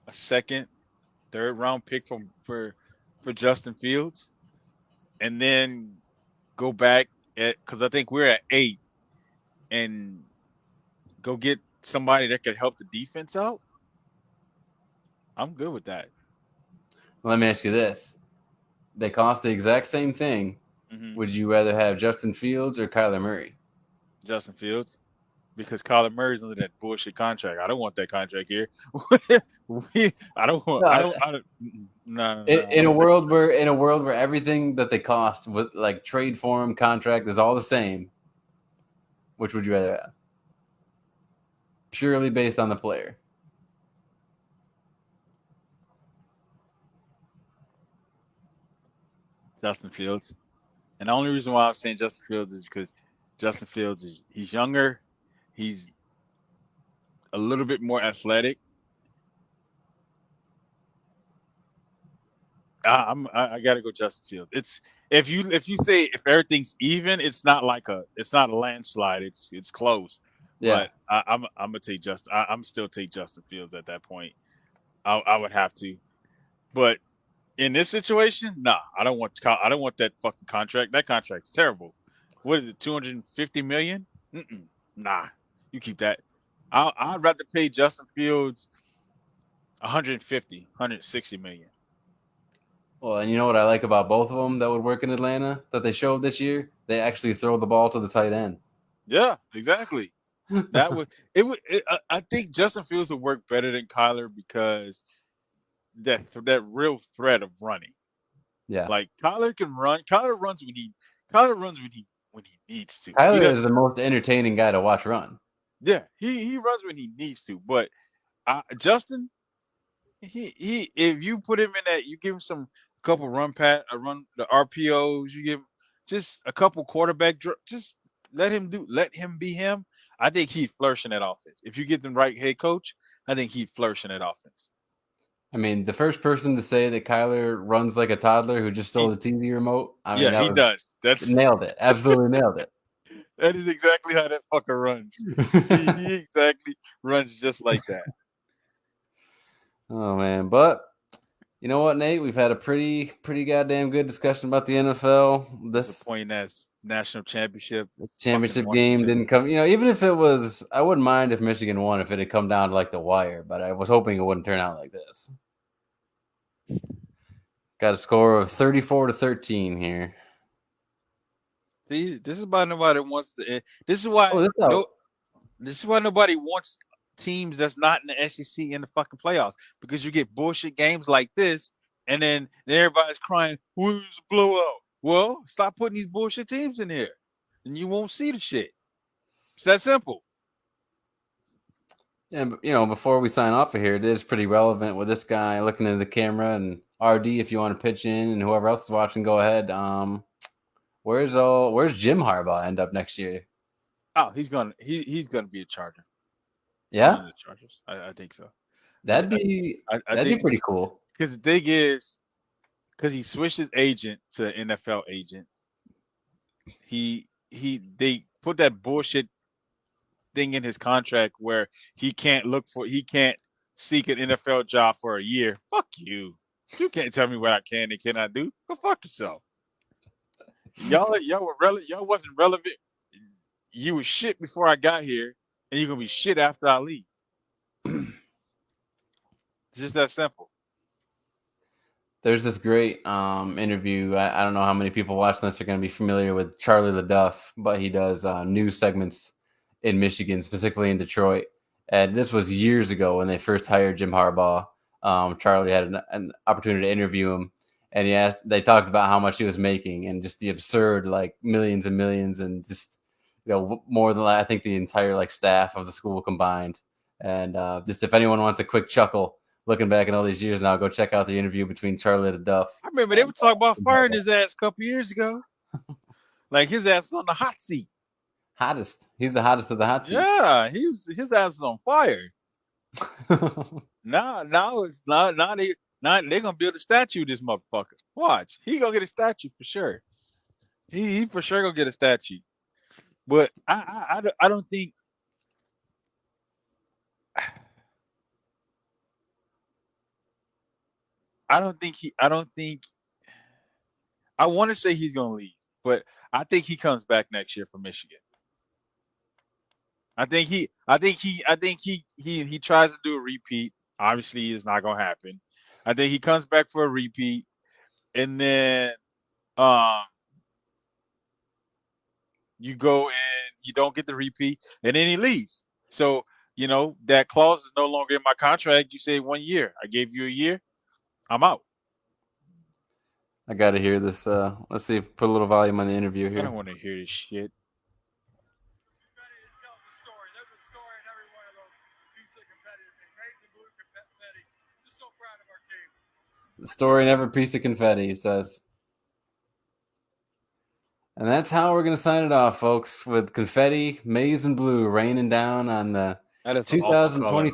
a second, third round pick for Justin Fields, and then go back because I think we're at 8, and go get somebody that could help the defense out, I'm good with that. Let me ask you this. They cost the exact same thing. Mm-hmm. Would you rather have Justin Fields or Kyler Murray? Justin Fields. because Kyler Murray's under that bullshit contract. I don't want that contract here. I don't want. No, I don't. No, I in a don't think. world where everything that they cost with like trade form contract is all the same, which would you rather have? Purely based on the player. Justin Fields. And the only reason why I'm saying Justin Fields is because Justin Fields he's younger, he's a little bit more athletic. I got to go Justin Fields. It's if you say if everything's even, it's not a landslide. It's close. Yeah. But I'm gonna take Justin. I'm still take Justin Fields at that point. I would have to. But in this situation, nah, I don't want that fucking contract. That contract's terrible. What is it? 250 million? Nah, you keep that. I'd rather pay Justin Fields 150, 160 million. Well, and you know what I like about both of them that would work in Atlanta that they showed this year? They actually throw the ball to the tight end. Yeah, exactly. That would it would. I think Justin Fields would work better than Kyler because that real threat of running. Yeah. Like Kyler can run. Kyler runs when he needs to. Kyler is the most entertaining guy to watch run. Yeah, he runs when he needs to. But Justin, he if you put him in that, you give him couple run the RPOs, you give him just a couple quarterback, just let him be him. I think he'd flourish in that offense. If you get the right head coach, I think he'd flourish in that offense. I mean, the first person to say that Kyler runs like a toddler who just stole the TV remote, I mean, he does. That's nailed it. Absolutely nailed it. That is exactly how that fucker runs. he exactly runs just like that. Oh man, but you know what, Nate? We've had a pretty goddamn good discussion about the NFL. The point that's national championship game didn't come. You know, even if it was, I wouldn't mind if Michigan won if it had come down to like the wire. But I was hoping it wouldn't turn out like this. Got a score of 34-13 here. See, this is why nobody wants to. This is why. This is why nobody wants teams that's not in the SEC in the fucking playoffs, because you get bullshit games like this, and then everybody's crying, "Who's a blowout?" Well, stop putting these bullshit teams in here, and you won't see the shit. It's that simple. Yeah, but, you know, before we sign off of here, it is pretty relevant with this guy looking into the camera, and RD, if you want to pitch in, and whoever else is watching, go ahead. Where's Jim Harbaugh end up next year? Oh, he's gonna be a Charger. Yeah, the Chargers. I think so. That'd be pretty cool. Because the thing is, because he switched his agent to an NFL agent, they put that bullshit thing in his contract where he can't seek an NFL job for a year. Fuck you. You can't tell me what I can and cannot do. Go fuck yourself. Y'all wasn't relevant. You was shit before I got here, and you're gonna be shit after I leave. It's just that simple. There's this great interview. I don't know how many people watching this are going to be familiar with Charlie LaDuff, but he does news segments in Michigan, specifically in Detroit. And this was years ago when they first hired Jim Harbaugh. Charlie had an opportunity to interview him, and they talked about how much he was making and just the absurd, like, millions and millions, and just, you know, more than I think the entire like staff of the school combined. And just if anyone wants a quick chuckle looking back at all these years now, go check out the interview between Charlie LaDuff. I remember they were talking about firing his ass a couple years ago. Like, his ass was on the hot seat. Hottest. He's the hottest of the hot seats. Yeah, his ass was on fire. Now it's not. Now they're gonna build a statue of this motherfucker. Watch, he gonna get a statue for sure. He for sure gonna get a statue. But I don't think. I want to say he's gonna leave, but I think he comes back next year for Michigan. I think he tries to do a repeat. Obviously, it's not gonna happen. I think he comes back for a repeat, and then you go and you don't get the repeat, and then he leaves. So that clause is no longer in my contract. You say 1 year. I gave you a year. I'm out. I got to hear this. Let's see if put a little volume on the interview I don't here. want to hear this shit. The story never piece of confetti, he says. And that's how we're going to sign it off, folks, with confetti, maize, and blue raining down on the That is an awful color.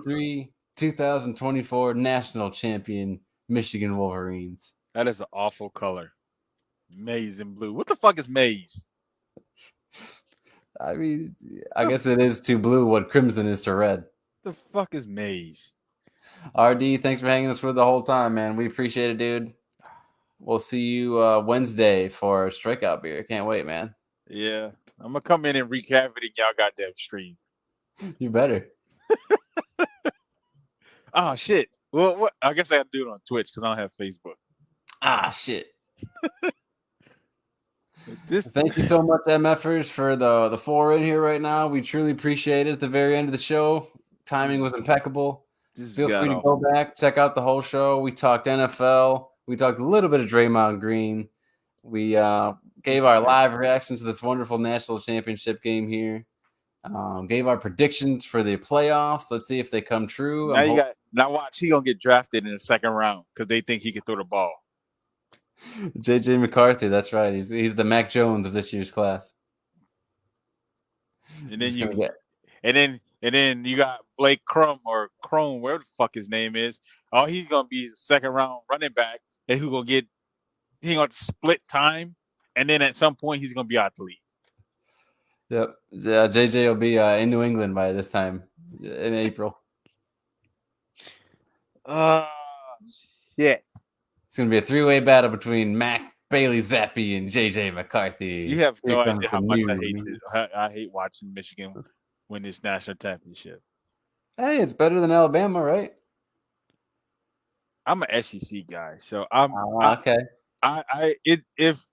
2023-2024 national champion Michigan Wolverines. That is an awful color. Maize and blue. What the fuck is maize? I mean, I guess it is to blue what crimson is to red. The fuck is maize? RD, thanks for hanging us with the whole time, man. We appreciate it, dude. We'll see you Wednesday for Strikeout Beer. Can't wait, man. Yeah. I'm going to come in and wreak havoc in y'all goddamn stream. You better. Oh, shit. Well, what? I guess I have to do it on Twitch because I don't have Facebook. Ah, shit. This Thank you so much, MFers, for the 4 in here right now. We truly appreciate it at the very end of the show. Timing was impeccable. Feel free to go back, check out the whole show. We talked NFL. We talked a little bit of Draymond Green. We gave our live reactions to this wonderful national championship game here. Gave our predictions for the playoffs. Let's see if they come true. Now watch, he gonna get drafted in the second round because they think he can throw the ball. JJ McCarthy, that's right. He's the Mac Jones of this year's class. And then you got Blake Crumb or Crone, whatever the fuck his name is. Oh, he's gonna be second round running back, and he's gonna split time, and then at some point he's gonna be out the league. Yep. Yeah, JJ will be in New England by this time in April. Shit. It's going to be a 3-way battle between Mac, Bailey Zappi, and JJ McCarthy. You have no idea how much I hate watching Michigan win this national championship. Hey, it's better than Alabama, right? I'm an SEC guy, so okay. If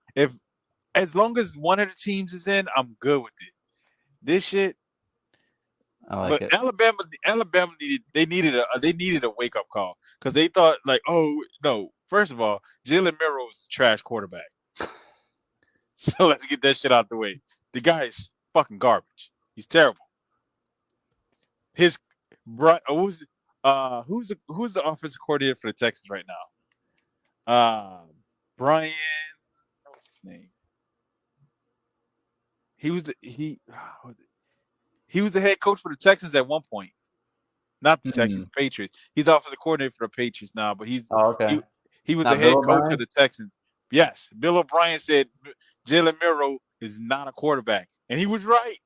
as long as one of the teams is in, I'm good with it. This shit. I like it. Alabama needed a wake up call because they thought like, oh no, first of all, Jalen Milroe is a trash quarterback. So let's get that shit out the way. The guy is fucking garbage. He's terrible. His who's the offensive coordinator for the Texans right now? Brian, what's his name? He was the head coach for the Texans at one point. Not the Texans, the Patriots. He's offensive coordinator for the Patriots now, but he was the head coach of the Texans. Yes, Bill O'Brien said Jalen Milroe is not a quarterback, and he was right.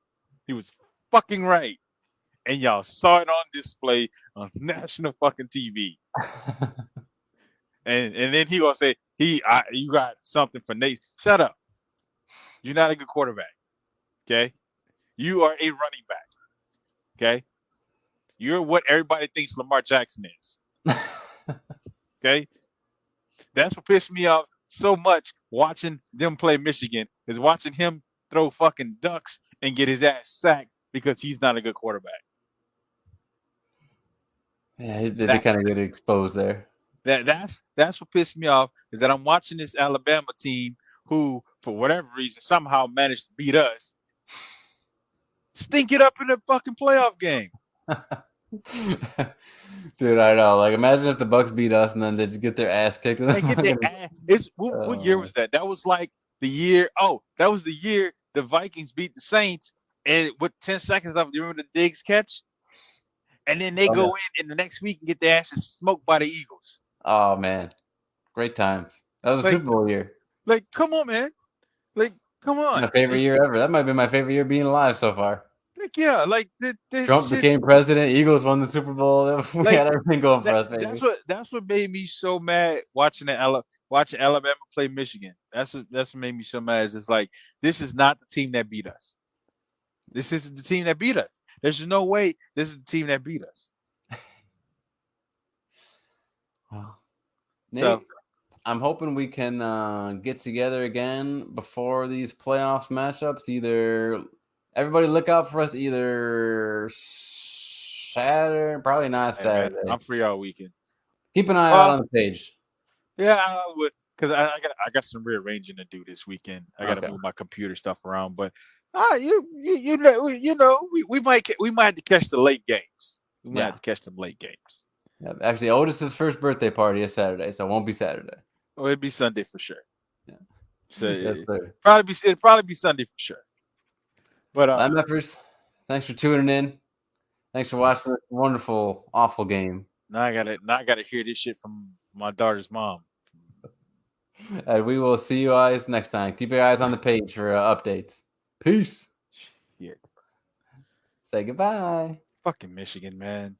He was fucking right, and y'all saw it on display on national fucking TV. and then he gonna say you got something for Nate. Shut up. You're not a good quarterback. Okay, you are a running back. Okay, you're what everybody thinks Lamar Jackson is. Okay, that's what pissed me off so much watching them play Michigan is watching him throw fucking ducks and get his ass sacked because he's not a good quarterback. Yeah, they kind of get exposed there. That's what pissed me off is that I'm watching this Alabama team who, for whatever reason, somehow managed to beat us. Stink it up in the fucking playoff game. Dude, I know. Like, imagine if the Bucks beat us and then they just get their ass kicked. They get their ass. What year was that? That was like the year. Oh, that was the year the Vikings beat the Saints, and with 10 seconds left, you remember the Diggs catch? And then they go in the next week and get their asses smoked by the Eagles. Oh man, great times. That was a Super Bowl year. Like, come on, man. Like, come on. My favorite year ever. That might be my favorite year being alive so far. Like, yeah, like Trump became president. Eagles won the Super Bowl. We had everything going for us, baby. That's what made me so mad watching Alabama play Michigan. That's what made me so mad. Is it's like this is not the team that beat us. This isn't the team that beat us. There's no way this is the team that beat us. Well, Nate, I'm hoping we can get together again before these playoffs matchups, either Everybody look out for us either Saturday, probably not Hey, man, Saturday. I'm free all weekend. Keep an eye out Well, on the page. yeah, I would, because I got some rearranging to do this weekend. I got to Okay. move my computer stuff around, but we might have to catch the late games. We might Yeah. have to catch some late games. Yeah. Actually, Otis's first birthday party is Saturday, so it won't be Saturday. Or it'd be Sunday for sure. Yeah. So Yes, sir. it'd probably be Sunday for sure. But MFers, thanks for tuning in. Thanks for watching this wonderful, awful game. now I gotta hear this shit from my daughter's mom. And we will see you guys next time. Keep your eyes on the page for updates. Peace. Yeah, Say goodbye. fucking Michigan, man.